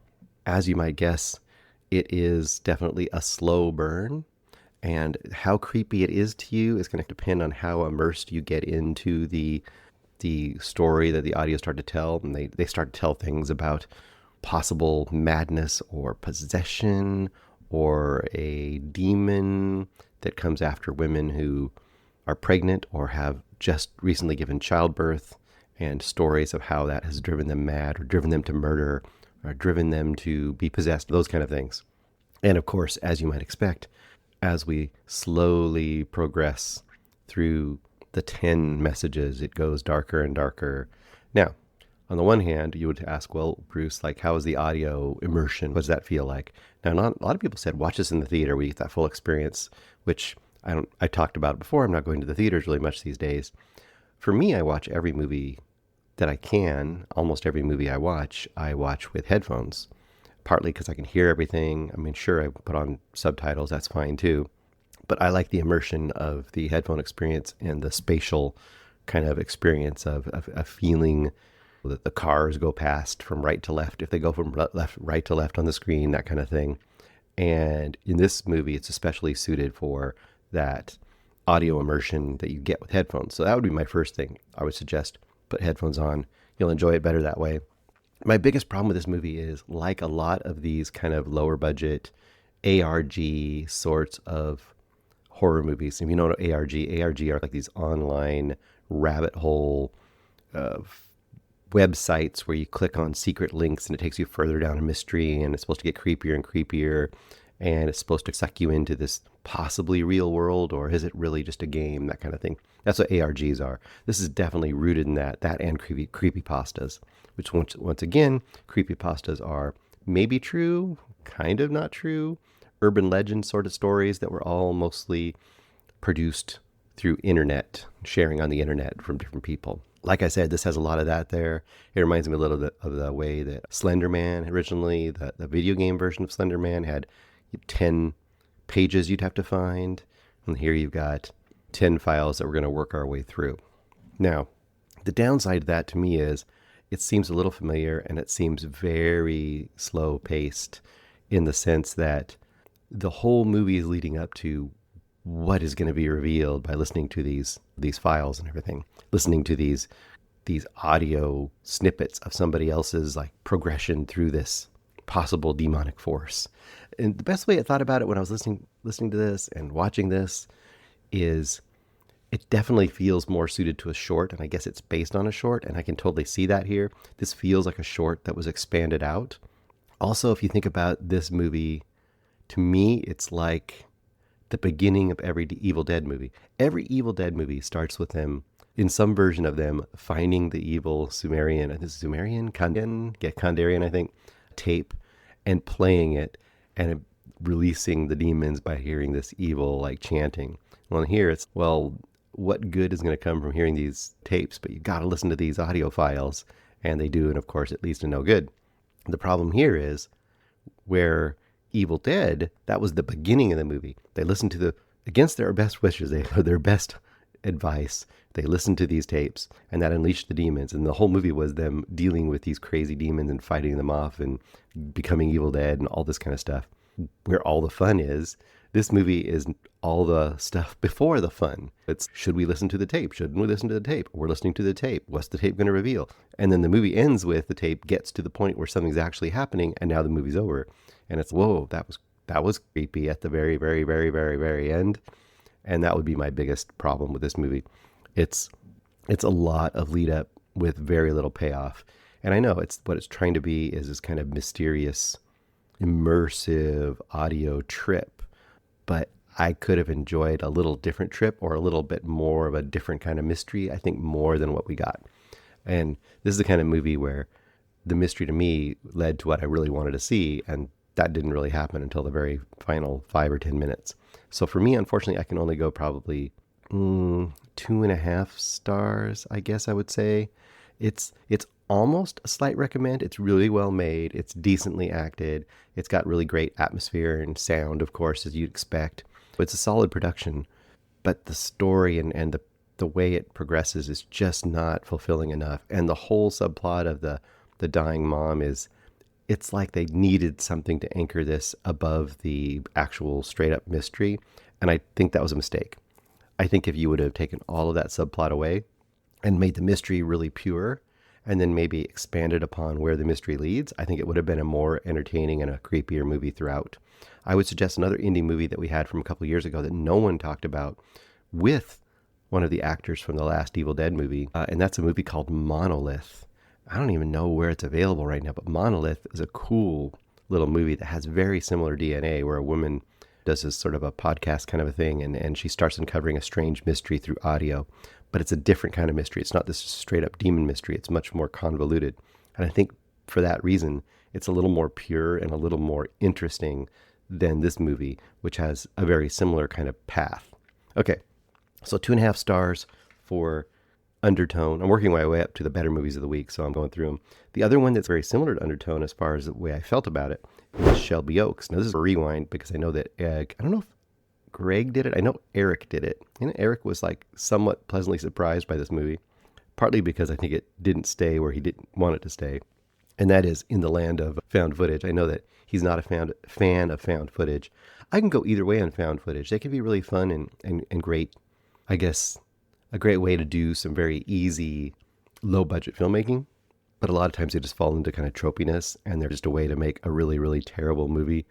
As you might guess, it is definitely a slow burn. And how creepy it is to you is going to depend on how immersed you get into the story that the audio start to tell. And they start to tell things about possible madness or possession or a demon that comes after women who are pregnant or have just recently given childbirth, and stories of how that has driven them mad or driven them to murder or driven them to be possessed, those kind of things. And of course, as you might expect, as we slowly progress through the 10 messages, it goes darker and darker. Now, on the one hand, you would ask, well, Bruce, like, how is the audio immersion? What does that feel like? Now, a lot of people said, watch this in the theater. We get that full experience, which I talked about it before. I'm not going to the theaters really much these days. For me, I watch every movie that I can. Almost every movie I watch with headphones, partly because I can hear everything. I mean, sure, I put on subtitles. That's fine, too. But I like the immersion of the headphone experience and the spatial kind of experience of feeling that the cars go past from right to left, if they go from right to left on the screen, that kind of thing. And in this movie, it's especially suited for that audio immersion that you get with headphones. So that would be my first thing. I would suggest put headphones on. You'll enjoy it better that way. My biggest problem with this movie is, like a lot of these kind of lower budget ARG sorts of horror movies. If you know what ARG are like these online rabbit hole websites where you click on secret links and it takes you further down a mystery, and it's supposed to get creepier and creepier, and it's supposed to suck you into this possibly real world, or is it really just a game, that kind of thing. That's what ARGs are. This is definitely rooted in that and creepypastas, which once again, creepypastas are maybe true, kind of not true, urban legend sort of stories that were all mostly produced through internet, sharing on the internet from different people. Like I said, this has a lot of that there. It reminds me a little bit of the way that Slender Man originally, the video game version of Slender Man, had 10 pages you'd have to find. And here you've got 10 files that we're going to work our way through. Now, the downside of that to me is it seems a little familiar, and it seems very slow paced in the sense that the whole movie is leading up to what is going to be revealed by listening to these files and everything, listening to these audio snippets of somebody else's like progression through this possible demonic force. And the best way I thought about it when I was listening to this and watching this is It definitely feels more suited to a short, and I guess it's based on a short, and I can totally see that here. This feels like a short that was expanded out. Also, if you think about this movie, to me, it's like the beginning of every Evil Dead movie. Every Evil Dead movie starts with them, in some version of them, finding the evil Sumerian, Kandarian, I think, tape, and playing it, and releasing the demons by hearing this evil, like, chanting. Well, here it's, well, what good is going to come from hearing these tapes? But you got to listen to these audio files, and they do, and of course, it leads to no good. The problem here is where Evil Dead, that was the beginning of the movie. They listened to against their best wishes, their best advice. They listened to these tapes, and that unleashed the demons. And the whole movie was them dealing with these crazy demons and fighting them off and becoming Evil Dead and all this kind of stuff. Where all the fun is, this movie is all the stuff before the fun. It's, should we listen to the tape? Shouldn't we listen to the tape? We're listening to the tape. What's the tape going to reveal? And then the movie ends with the tape gets to the point where something's actually happening, and now the movie's over. And it's, whoa, that was creepy at the very, very, very, very, very end. And that would be my biggest problem with this movie. It's a lot of lead up with very little payoff. And I know it's what it's trying to be is this kind of mysterious, immersive audio trip. But I could have enjoyed a little different trip or a little bit more of a different kind of mystery, I think, more than what we got. And this is the kind of movie where the mystery to me led to what I really wanted to see, and that didn't really happen until the very final 5 or 10 minutes. So for me, unfortunately, I can only go probably 2.5 stars, I guess I would say. It's almost a slight recommend. It's really well made. It's decently acted. It's got really great atmosphere and sound, of course, as you'd expect. It's a solid production, but the story and the way it progresses is just not fulfilling enough. And the whole subplot of the dying mom it's like they needed something to anchor this above the actual straight up mystery. And I think that was a mistake. I think if you would have taken all of that subplot away and made the mystery really pure, and then maybe expanded upon where the mystery leads, I think it would have been a more entertaining and a creepier movie throughout. I would suggest another indie movie that we had from a couple of years ago that no one talked about with one of the actors from the last Evil Dead movie, and that's a movie called Monolith. I don't even know where it's available right now, but Monolith is a cool little movie that has very similar DNA, where a woman does this sort of a podcast kind of a thing, and she starts uncovering a strange mystery through audio. But it's a different kind of mystery. It's not this straight up demon mystery. It's much more convoluted. And I think for that reason, it's a little more pure and a little more interesting than this movie, which has a very similar kind of path. Okay, so 2.5 stars for Undertone. I'm working my way up to the better movies of the week, so I'm going through them. The other one that's very similar to Undertone as far as the way I felt about it is Shelby Oaks. Now, this is a rewind because I know that, I don't know if Greg did it. I know Eric did it. And Eric was like somewhat pleasantly surprised by this movie, partly because I think it didn't stay where he didn't want it to stay. And that is in the land of found footage. I know that he's not a fan of found footage. I can go either way on found footage. They can be really fun and great. I guess a great way to do some very easy, low budget filmmaking. But a lot of times they just fall into kind of tropiness, and they're just a way to make a really, really terrible movie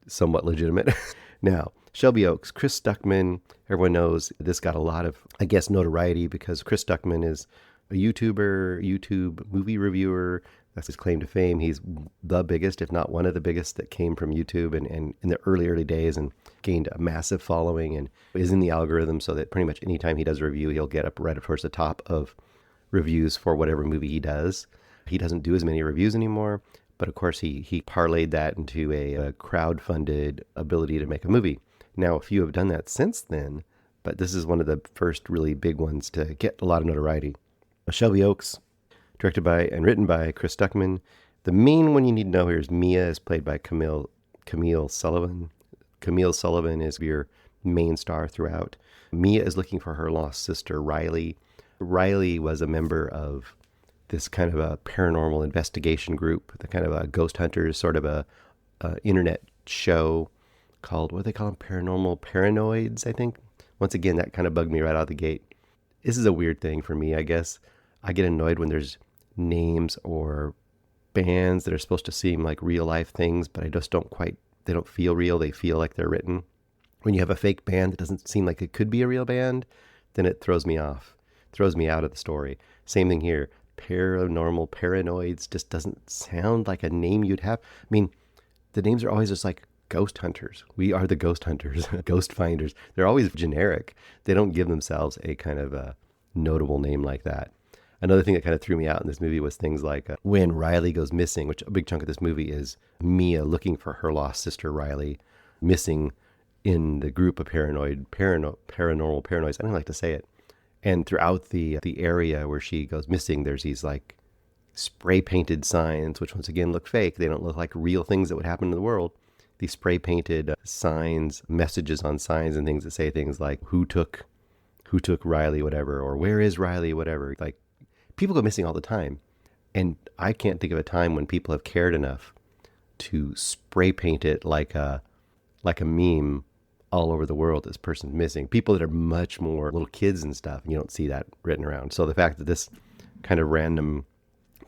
somewhat legitimate. Now, Shelby Oaks, Chris Stuckman, everyone knows this got a lot of, I guess, notoriety because Chris Stuckman is a YouTube movie reviewer. That's his claim to fame. He's the biggest, if not one of the biggest, that came from YouTube and in the early days, and gained a massive following and is in the algorithm, so that pretty much anytime he does a review, he'll get up right up towards the top of reviews for whatever movie he does. He doesn't do as many reviews anymore, but of course he parlayed that into a crowd-funded ability to make a movie. Now, a few have done that since then, but this is one of the first really big ones to get a lot of notoriety. Shelby Oaks, directed by and written by Chris Stuckman. The main one you need to know here is Mia is played by Camille Sullivan. Camille Sullivan is your main star throughout. Mia is looking for her lost sister, Riley. Riley was a member of this kind of a paranormal investigation group, the kind of a ghost hunters, sort of a internet show called, what do they call them? Paranormal Paranoids, I think. Once again, that kind of bugged me right out of the gate. This is a weird thing for me, I guess. I get annoyed when there's names or bands that are supposed to seem like real life things, but I just they don't feel real. They feel like they're written. When you have a fake band that doesn't seem like it could be a real band, then it throws me off, throws me out of the story. Same thing here. Paranormal paranoids just doesn't sound like a name you'd have. I mean, the names are always just like ghost hunters. We are the ghost hunters, ghost finders. They're always generic. They don't give themselves a kind of a notable name like that. Another thing that kind of threw me out in this movie was things like when Riley goes missing, which a big chunk of this movie is Mia looking for her lost sister Riley, missing in the group of paranormal paranoids. I don't like to say it. And throughout the area where she goes missing, there's these like spray painted signs, which once again look fake. They don't look like real things that would happen in the world. These spray painted signs, messages on signs and things that say things like who took Riley, whatever, or where is Riley, whatever. Like, people go missing all the time. And I can't think of a time when people have cared enough to spray paint it like a meme all over the world. This person's missing. People that are much more little kids and stuff, and you don't see that written around. So the fact that this kind of random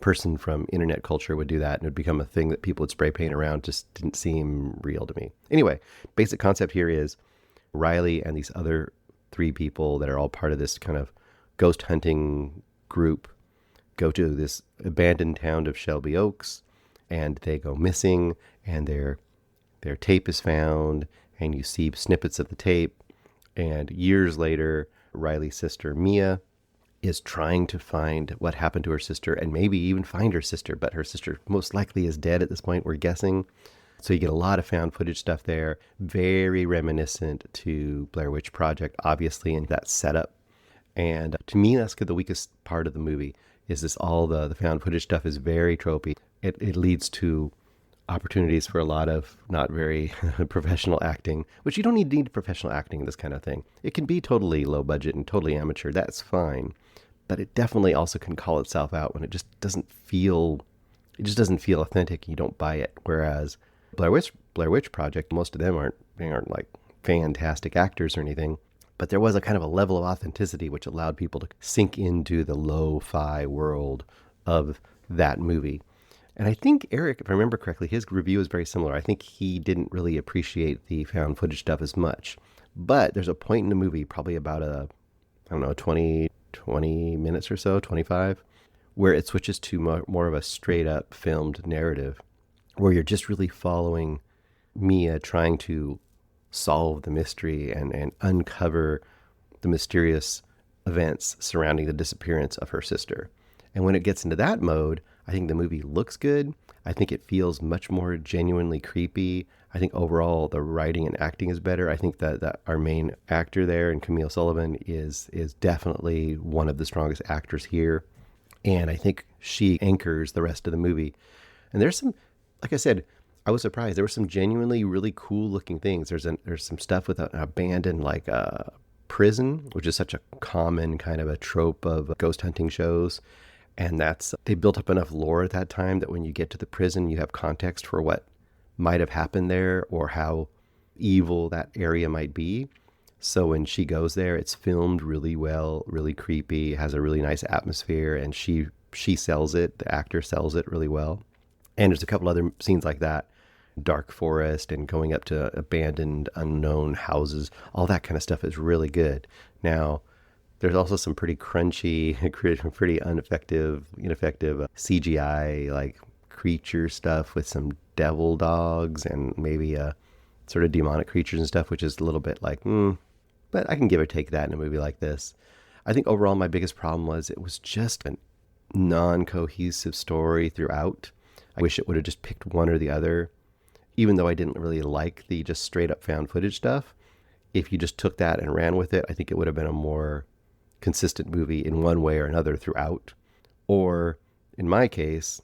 person from internet culture would do that and it would become a thing that people would spray paint around just didn't seem real to me. Anyway, basic concept here is Riley and these other 3 people that are all part of this kind of ghost hunting group go to this abandoned town of Shelby Oaks, and they go missing, and their tape is found, and you see snippets of the tape. And years later, Riley's sister Mia is trying to find what happened to her sister, and maybe even find her sister, but her sister most likely is dead at this point, we're guessing. So you get a lot of found footage stuff there, very reminiscent to Blair Witch Project, obviously, in that setup. And to me, that's the weakest part of the movie, is this all the found footage stuff is very tropey. It leads to opportunities for a lot of not very professional acting, which you don't need professional acting in this kind of thing. It can be totally low budget and totally amateur. That's fine. But it definitely also can call itself out when it just doesn't feel authentic. You don't buy it. Whereas Blair Witch Project, most of them aren't like fantastic actors or anything, but there was a kind of a level of authenticity which allowed people to sink into the lo-fi world of that movie. And I think Eric, if I remember correctly, his review is very similar. I think he didn't really appreciate the found footage stuff as much. But there's a point in the movie, probably about 20 minutes or so, 25, where it switches to more of a straight up filmed narrative, where you're just really following Mia trying to solve the mystery and uncover the mysterious events surrounding the disappearance of her sister. And when it gets into that mode, I think the movie looks good. I think it feels much more genuinely creepy. I think overall the writing and acting is better. I think that our main actor there, and Camille Sullivan, is definitely one of the strongest actors here. And I think she anchors the rest of the movie. And there's some, like I said, I was surprised. There were some genuinely really cool looking things. There's some stuff with an abandoned like prison, which is such a common kind of a trope of ghost hunting shows. And they built up enough lore at that time that when you get to the prison, you have context for what might have happened there or how evil that area might be. So when she goes there, it's filmed really well, really creepy, has a really nice atmosphere, and she sells it. The actor sells it really well. And there's a couple other scenes like that. Dark forest and going up to abandoned, unknown houses. All that kind of stuff is really good. Now, there's also some pretty crunchy, pretty ineffective CGI, like creature stuff with some devil dogs and maybe sort of demonic creatures and stuff, which is a little bit like, but I can give or take that in a movie like this. I think overall my biggest problem was it was just a non-cohesive story throughout. I wish it would have just picked one or the other, even though I didn't really like the just straight up found footage stuff. If you just took that and ran with it, I think it would have been a more consistent movie in one way or another throughout. Or in my case,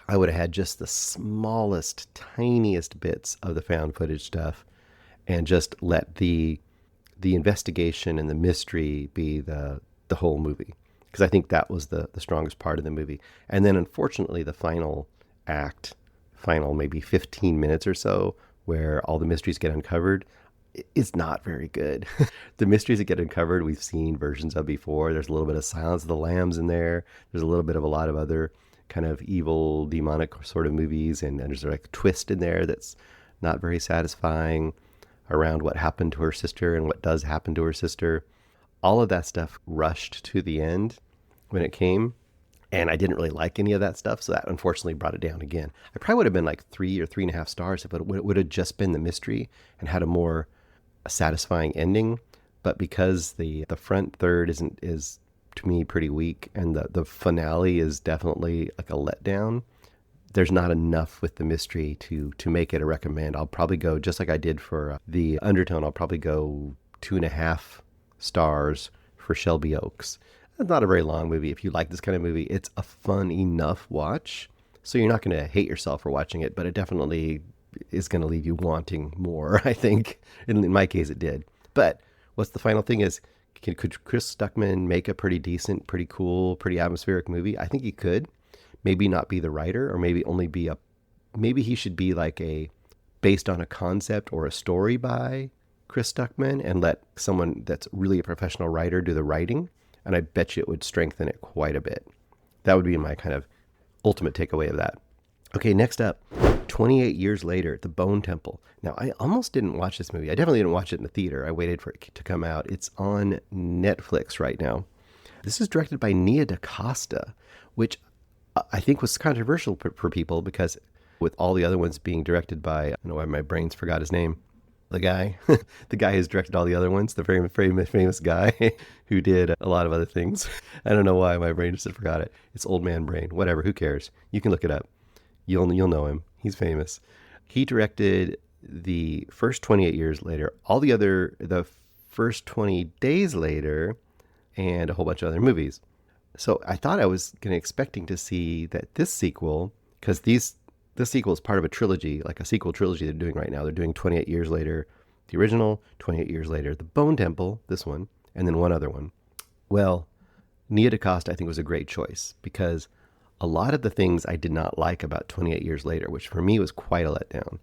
I would have had just the smallest, tiniest bits of the found footage stuff and just let the investigation and the mystery be the whole movie. Because I think that was the strongest part of the movie. And then unfortunately the final maybe 15 minutes or so, where all the mysteries get uncovered, is not very good. The mysteries that get uncovered, we've seen versions of before. There's a little bit of Silence of the Lambs in there. There's a little bit of a lot of other kind of evil, demonic sort of movies. And there's like a twist in there that's not very satisfying around what happened to her sister and what does happen to her sister. all of that stuff rushed to the end when it came. And I didn't really like any of that stuff, so that unfortunately brought it down again. I probably would have been like 3 or 3.5 stars if it would have just been the mystery and had a more satisfying ending. But because the front third is to me pretty weak, and the finale is definitely like a letdown, there's not enough with the mystery to make it a recommend. I'll probably go, just like I did for the Undertone, I'll probably go 2.5 stars for Shelby Oaks. It's not a very long movie. If you like this kind of movie, it's a fun enough watch. So you're not going to hate yourself for watching it, but it definitely is going to leave you wanting more, I think. In my case, it did. But what's the final thing is, could Chris Stuckman make a pretty decent, pretty cool, pretty atmospheric movie? I think he could. Maybe not be the writer, or maybe only be maybe he should be like based on a concept or a story by Chris Stuckman, and let someone that's really a professional writer do the writing. And I bet you it would strengthen it quite a bit. That would be my kind of ultimate takeaway of that. Okay, next up, 28 years later, The Bone Temple. Now, I almost didn't watch this movie. I definitely didn't watch it in the theater. I waited for it to come out. It's on Netflix right now. This is directed by Nia DaCosta, which I think was controversial for people because with all the other ones being directed by, I don't know why my brain's forgot his name, the guy who's directed all the other ones, the very famous guy who did a lot of other things. I don't know why my brain just forgot it. It's old man brain. Whatever, who cares? You can look it up. You'll know him. He's famous. He directed the first 28 years later, the first 20 days later, and a whole bunch of other movies. So I thought I was expecting to see that this sequel, because this sequel is part of a trilogy, like a sequel trilogy they're doing right now. They're doing 28 years later, the original, 28 years later, The Bone Temple, this one, and then one other one. Well, Nia DaCosta, I think, was a great choice because a lot of the things I did not like about 28 years later, which for me was quite a letdown,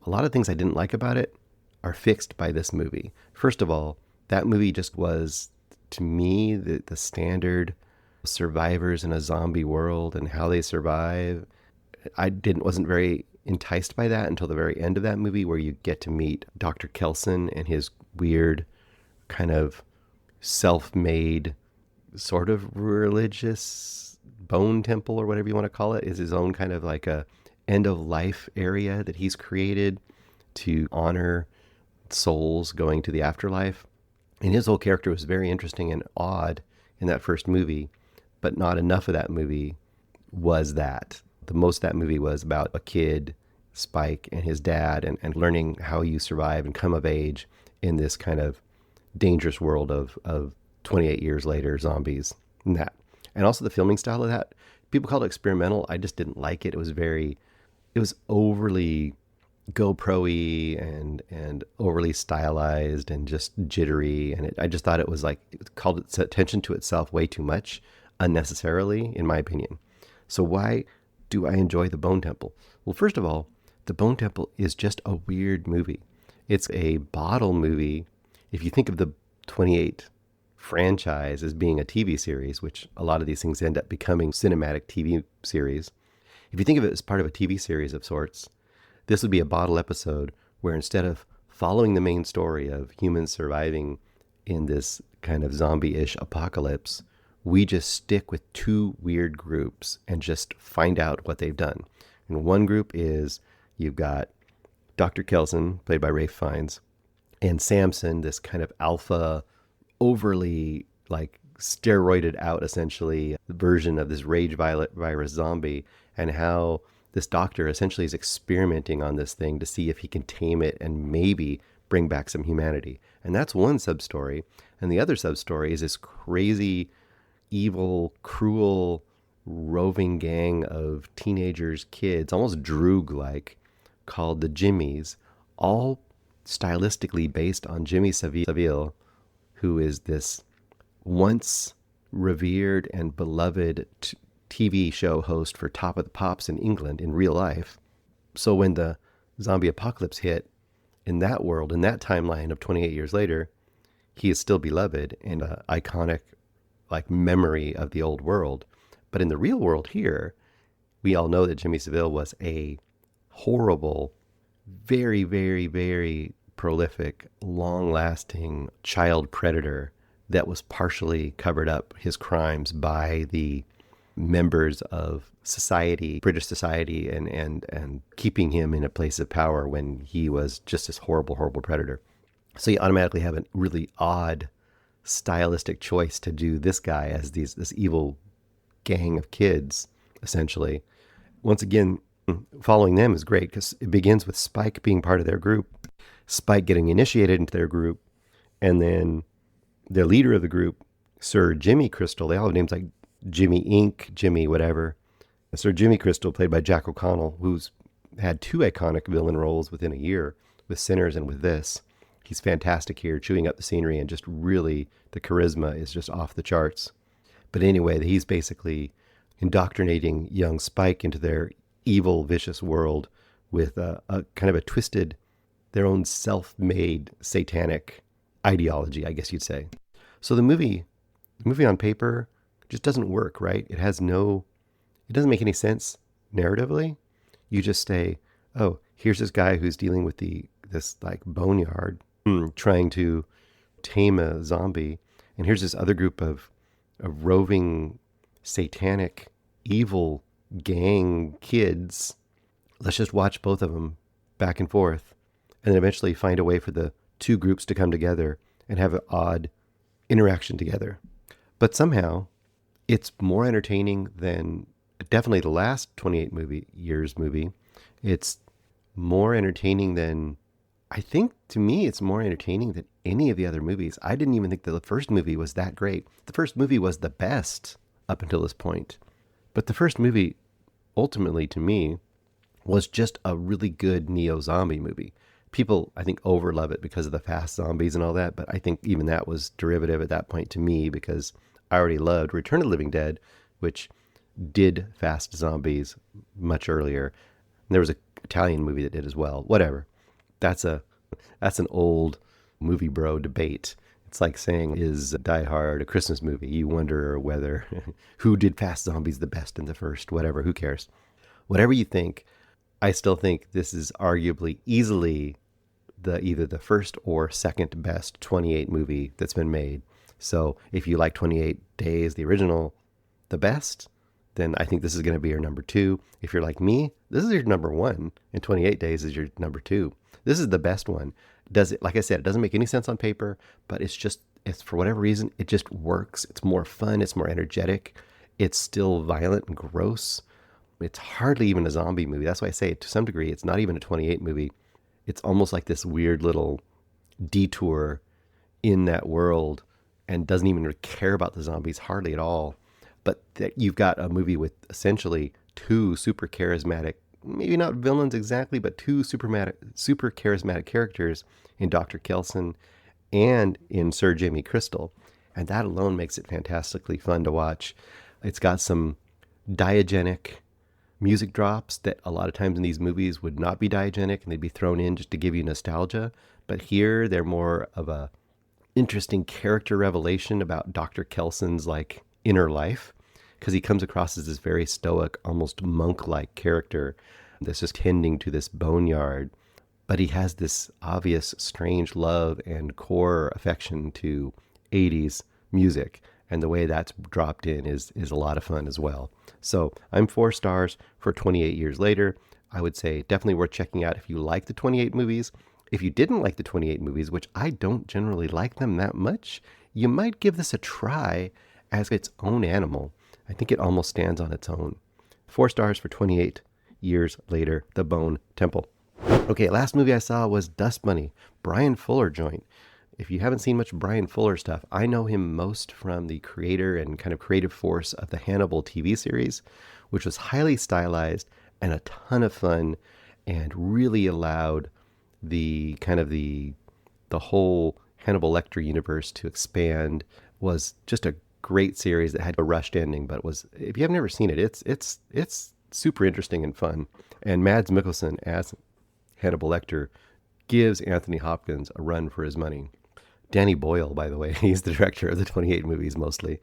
a lot of things I didn't like about it are fixed by this movie. First of all, that movie just was, to me, the standard survivors in a zombie world and how they survive. I wasn't very enticed by that until the very end of that movie, where you get to meet Dr. Kelson and his weird kind of self-made sort of religious bone temple, or whatever you want to call it, is his own kind of like a end-of-life area that he's created to honor souls going to the afterlife. And his whole character was very interesting and odd in that first movie, but not enough of that movie was that. The most of that movie was about a kid, Spike, and his dad, and learning how you survive and come of age in this kind of dangerous world of 28 years later zombies and that. And also the filming style of that, people called it experimental. I just didn't like it. It was overly GoPro-y and overly stylized and just jittery. And I just thought it called its attention to itself way too much unnecessarily, in my opinion. So why do I enjoy The Bone Temple? Well, first of all, The Bone Temple is just a weird movie. It's a bottle movie. If you think of the 28 franchise as being a TV series, which a lot of these things end up becoming cinematic TV series, if you think of it as part of a TV series of sorts, this would be a bottle episode where instead of following the main story of humans surviving in this kind of zombie-ish apocalypse, we just stick with two weird groups and just find out what they've done. And one group is, you've got Dr. Kelson, played by Ralph Fiennes, and Samson, this kind of alpha, overly like steroided out essentially version of this rage virus zombie, and how this doctor essentially is experimenting on this thing to see if he can tame it and maybe bring back some humanity. And that's one sub-story. And the other sub-story is this crazy, evil, cruel, roving gang of teenagers, kids, almost Droog-like, called the Jimmies, all stylistically based on Jimmy Savile, who is this once revered and beloved TV show host for Top of the Pops in England in real life. So when the zombie apocalypse hit in that world, in that timeline of 28 years later, he is still beloved and an iconic like memory of the old world. But in the real world here, we all know that Jimmy Savile was a horrible, very, very, very prolific, long-lasting child predator that was partially covered up, his crimes, by the members of society, British society, and keeping him in a place of power when he was just this horrible, horrible predator. So you automatically have a really odd stylistic choice to do this guy as this evil gang of kids, essentially. Once again, following them is great because it begins with Spike being part of their group, Spike getting initiated into their group, and then their leader of the group, Sir Jimmy Crystal. They all have names like Jimmy Inc., Jimmy whatever. Sir Jimmy Crystal, played by Jack O'Connell, who's had 2 iconic villain roles within a year, with Sinners and with this. He's fantastic here, chewing up the scenery, and just really, the charisma is just off the charts. But anyway, he's basically indoctrinating young Spike into their evil, vicious world with a kind of a twisted, their own self-made satanic ideology, I guess you'd say. So the movie on paper just doesn't work, right? It doesn't make any sense narratively. You just say, oh, here's this guy who's dealing with this like boneyard, trying to tame a zombie, and here's this other group of roving, satanic, evil gang kids. Let's just watch both of them back and forth, and then eventually find a way for the 2 groups to come together and have an odd interaction together. But somehow, it's more entertaining than definitely the last 28 years movie. It's more entertaining than, I think, to me, it's more entertaining than any of the other movies. I didn't even think that the first movie was that great. The first movie was the best up until this point. But the first movie, ultimately, to me, was just a really good neo-zombie movie. People, I think, overlove it because of the fast zombies and all that, but I think even that was derivative at that point to me because I already loved Return of the Living Dead, which did fast zombies much earlier. And there was an Italian movie that did as well. Whatever. That's an old movie bro debate. It's like saying, is Die Hard a Christmas movie? You wonder whether who did fast zombies the best in the first, whatever, who cares? Whatever you think, I still think this is arguably easily either the first or second best 28 movie that's been made. So if you like 28 Days, the original, the best, then I think this is going to be your number 2. If you're like me, this is your number 1, and 28 Days is your number 2. This is the best one. Like I said, it doesn't make any sense on paper, but it's for whatever reason, it just works. It's more fun. It's more energetic. It's still violent and gross. It's hardly even a zombie movie. That's why I say, to some degree, it's not even a 28 movie. It's almost like this weird little detour in that world and doesn't even really care about the zombies hardly at all. But you've got a movie with essentially 2 super charismatic, maybe not villains exactly, but 2 super charismatic characters in Dr. Kelson and in Sir Jimmy Crystal. And that alone makes it fantastically fun to watch. It's got some diegetic music drops that a lot of times in these movies would not be diegetic, and they'd be thrown in just to give you nostalgia. But here they're more of a interesting character revelation about Dr. Kelson's like inner life, because he comes across as this very stoic, almost monk-like character that's just tending to this boneyard. But he has this obvious strange love and core affection to 80s music, and the way that's dropped in is a lot of fun as well. So I'm 4 stars for 28 Years Later. I would say definitely worth checking out if you like the 28 movies. If you didn't like the 28 movies, which I don't generally like them that much, you might give this a try as its own animal. I think it almost stands on its own. 4 stars for 28 Years Later, The Bone Temple. Okay, last movie I saw was Dust Bunny, Brian Fuller joint. If you haven't seen much Brian Fuller stuff, I know him most from the creator and kind of creative force of the Hannibal TV series, which was highly stylized and a ton of fun and really allowed the whole Hannibal Lecter universe to expand. Was just a great series that had a rushed ending, but if you have never seen it, it's super interesting and fun. And Mads Mikkelsen as Hannibal Lecter gives Anthony Hopkins a run for his money. Danny Boyle, by the way, he's the director of the 28 movies mostly.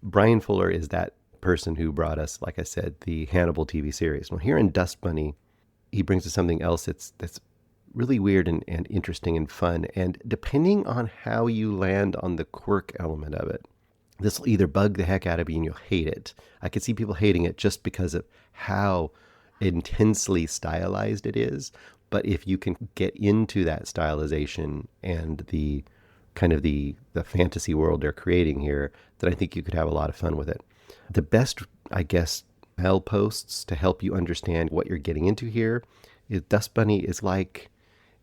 Brian Fuller is that person who brought us, like I said, the Hannibal TV series. Well, here in Dust Bunny, he brings us something else that's really weird and interesting and fun. And depending on how you land on the quirk element of it, this will either bug the heck out of you and you'll hate it. I could see people hating it just because of how intensely stylized it is. But if you can get into that stylization and the kind of the fantasy world they're creating here, then I think you could have a lot of fun with it. The best, I guess, posts to help you understand what you're getting into here is Dust Bunny is like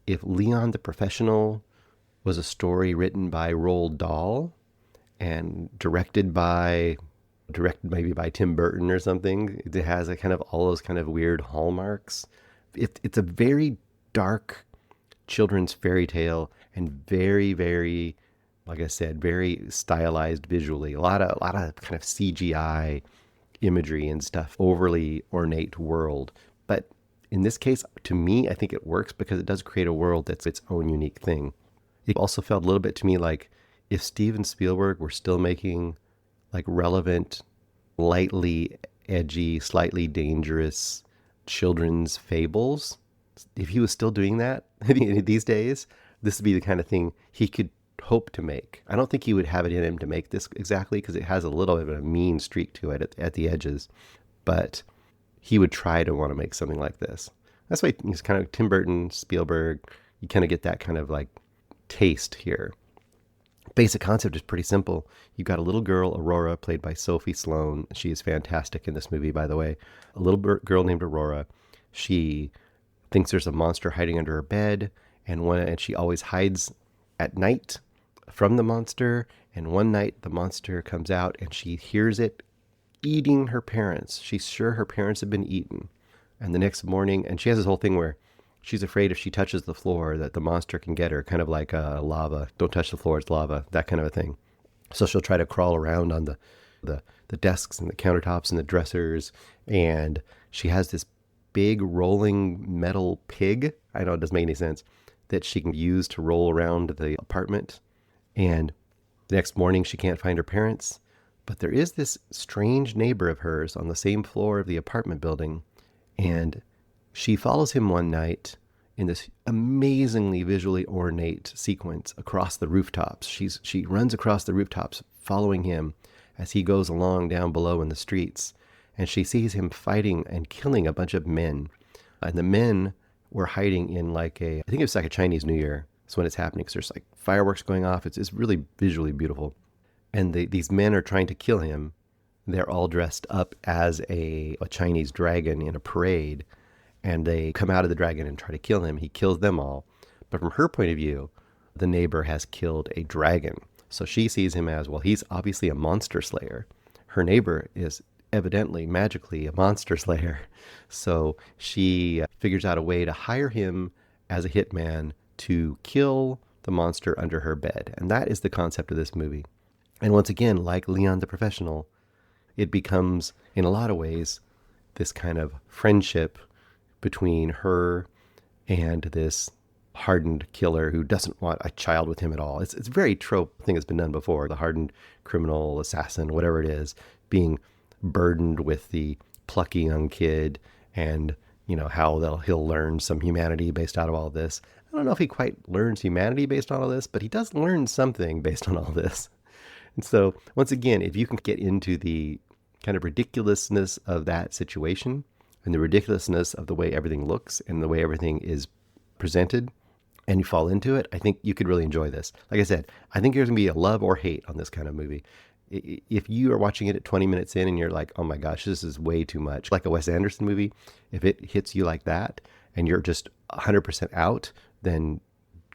if Leon the Professional was a story written by Roald Dahl and directed maybe by Tim Burton or something. It has a kind of all those kind of weird hallmarks. It's a very dark children's fairy tale and very, very, like I said, very stylized visually. A lot of kind of CGI imagery and stuff, overly ornate world. But in this case, to me, I think it works because it does create a world that's its own unique thing. It also felt a little bit to me like if Steven Spielberg were still making like relevant, lightly edgy, slightly dangerous children's fables, if he was still doing that these days, this would be the kind of thing he could hope to make. I don't think he would have it in him to make this exactly because it has a little bit of a mean streak to it at the edges, but he would try to want to make something like this. That's why he's kind of Tim Burton, Spielberg, you kind of get that kind of like taste here. Basic concept is pretty simple. You've got a little girl, Aurora, played by Sophie Sloane. She is fantastic in this movie, by the way. A little girl named Aurora. She thinks there's a monster hiding under her bed, and she always hides at night from the monster. And one night the monster comes out and she hears it eating her parents. She's sure her parents have been eaten. And the next morning, and she has this whole thing where she's afraid if she touches the floor that the monster can get her, kind of like lava. Don't touch the floor, it's lava, that kind of a thing. So she'll try to crawl around on the desks and the countertops and the dressers. And she has this big rolling metal pig, I know it doesn't make any sense, that she can use to roll around the apartment. And the next morning she can't find her parents. But there is this strange neighbor of hers on the same floor of the apartment building. And she follows him one night in this amazingly visually ornate sequence across the rooftops. She runs across the rooftops following him as he goes along down below in the streets. And she sees him fighting and killing a bunch of men. And the men were hiding in I think it's like a Chinese New Year. That's when it's happening because there's like fireworks going off. It's really visually beautiful. And these men are trying to kill him. They're all dressed up as a Chinese dragon in a parade. And they come out of the dragon and try to kill him. He kills them all. But from her point of view, the neighbor has killed a dragon. So she sees him as, well, he's obviously a monster slayer. Her neighbor is evidently, magically, a monster slayer. So she figures out a way to hire him as a hitman to kill the monster under her bed. And that is the concept of this movie. And once again, like Leon the Professional, it becomes, in a lot of ways, this kind of friendship between her and this hardened killer who doesn't want a child with him at all. It's a very trope thing that's been done before. The hardened criminal, assassin, whatever it is, being burdened with the plucky young kid and, how he'll learn some humanity based out of all this. I don't know if he quite learns humanity based on all this, but he does learn something based on all this. And so, once again, if you can get into the kind of ridiculousness of that situation and the ridiculousness of the way everything looks and the way everything is presented, and you fall into it, I think you could really enjoy this. Like I said, I think there's going to be a love or hate on this kind of movie. If you are watching it at 20 minutes in and you're like, oh my gosh, this is way too much, like a Wes Anderson movie, if it hits you like that and you're just 100% out, then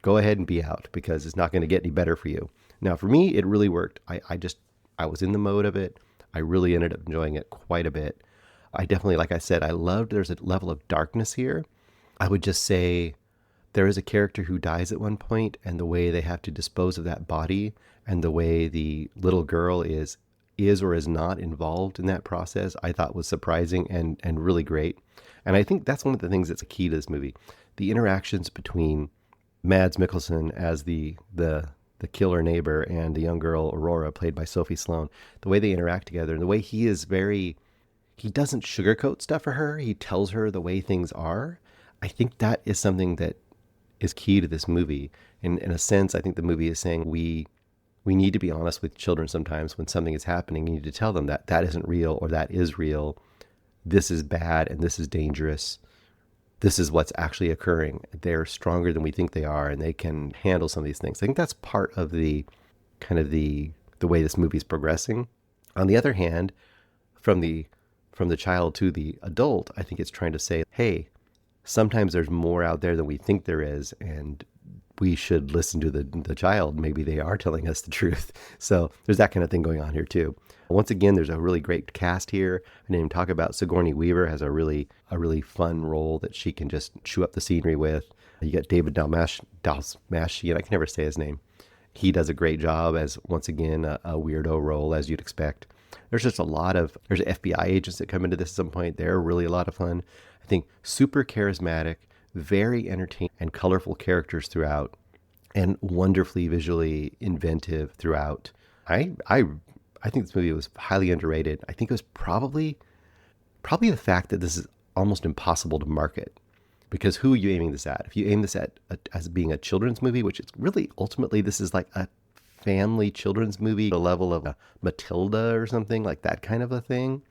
go ahead and be out because it's not going to get any better for you. Now, for me, it really worked. I was in the mode of it. I really ended up enjoying it quite a bit. I definitely, like I said, I loved there's a level of darkness here. I would just say there is a character who dies at one point, and the way they have to dispose of that body and the way the little girl is or is not involved in that process, I thought was surprising and really great. And I think that's one of the things that's a key to this movie. The interactions between Mads Mikkelsen as the killer neighbor and the young girl, Aurora, played by Sophie Sloane, the way they interact together and the way he doesn't sugarcoat stuff for her. He tells her the way things are. I think that is something that is key to this movie. In a sense, I think the movie is saying we need to be honest with children sometimes. When something is happening, you need to tell them that that isn't real or that is real. This is bad and this is dangerous. This is what's actually occurring. They're stronger than we think they are, and they can handle some of these things. I think that's part of the kind of the way this movie is progressing. On the other hand, from the child to the adult, I think it's trying to say, hey, sometimes there's more out there than we think there is, and we should listen to the child. Maybe they are telling us the truth. So there's that kind of thing going on here too. Once again, there's a really great cast here. I didn't even talk about Sigourney Weaver has a really fun role that she can just chew up the scenery with. You got David Dalmashian, I can never say his name. He does a great job as, once again, a weirdo role, as you'd expect. There's just there's FBI agents that come into this at some point. They're really a lot of fun. I think super charismatic, very entertaining and colorful characters throughout, and wonderfully visually inventive throughout. I think this movie was highly underrated. I think it was probably the fact that this is almost impossible to market, because who are you aiming this at? If you aim this at as being a children's movie, which is really ultimately this is like a family children's movie, the level of a Matilda or something like that kind of a thing.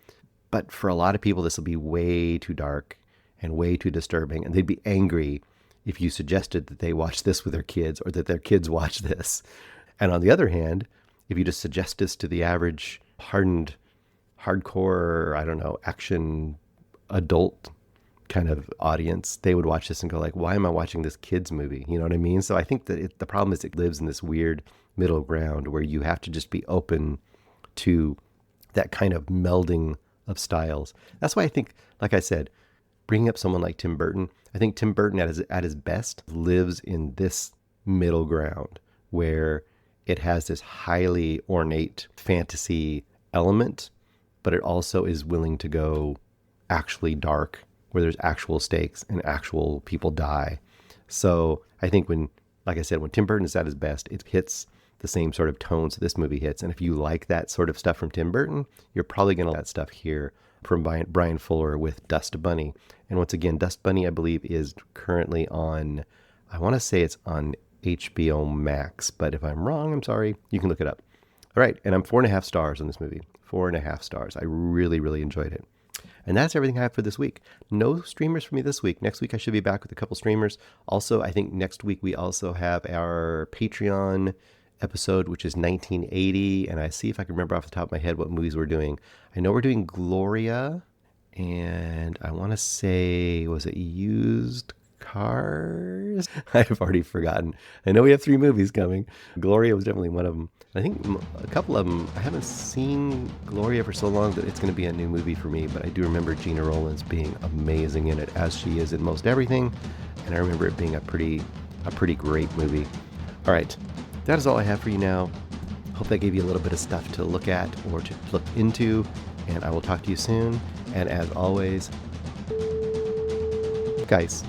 But for a lot of people, this will be way too dark and way too disturbing, and they'd be angry if you suggested that they watch this with their kids or that their kids watch this. And on the other hand, if you just suggest this to the average hardened, hardcore, I don't know, action adult kind of audience, they would watch this and go like, why am I watching this kids movie? You know what I mean? So I think that the problem is it lives in this weird middle ground where you have to just be open to that kind of melding of styles. That's why I think, like I said, bringing up someone like Tim Burton, I think Tim Burton at his best lives in this middle ground where it has this highly ornate fantasy element, but it also is willing to go actually dark, where there's actual stakes and actual people die. So I think when Tim Burton is at his best, it hits the same sort of tones this movie hits. And if you like that sort of stuff from Tim Burton, you're probably going to like that stuff here from Brian Fuller with Dust Bunny. And once again, Dust Bunny, I believe, is currently on, I want to say it's on HBO Max, but if I'm wrong, I'm sorry. You can look it up. All right, and I'm 4.5 stars on this movie. 4.5 stars. I really, really enjoyed it. And that's everything I have for this week. No streamers for me this week. Next week I should be back with a couple streamers. Also, I think next week we also have our Patreon episode, which is 1980. And I see if I can remember off the top of my head what movies we're doing. I know we're doing Gloria. And I want to say, was it Used Cars? I've already forgotten. I know we have 3 movies coming. Gloria was definitely one of them. I think a couple of them, I haven't seen Gloria for so long that it's going to be a new movie for me, but I do remember Gina Rowlands being amazing in it, as she is in most everything, and I remember it being a pretty great movie. All right, that is all I have for you now. Hope that gave you a little bit of stuff to look at or to look into, and I will talk to you soon. And as always, guys,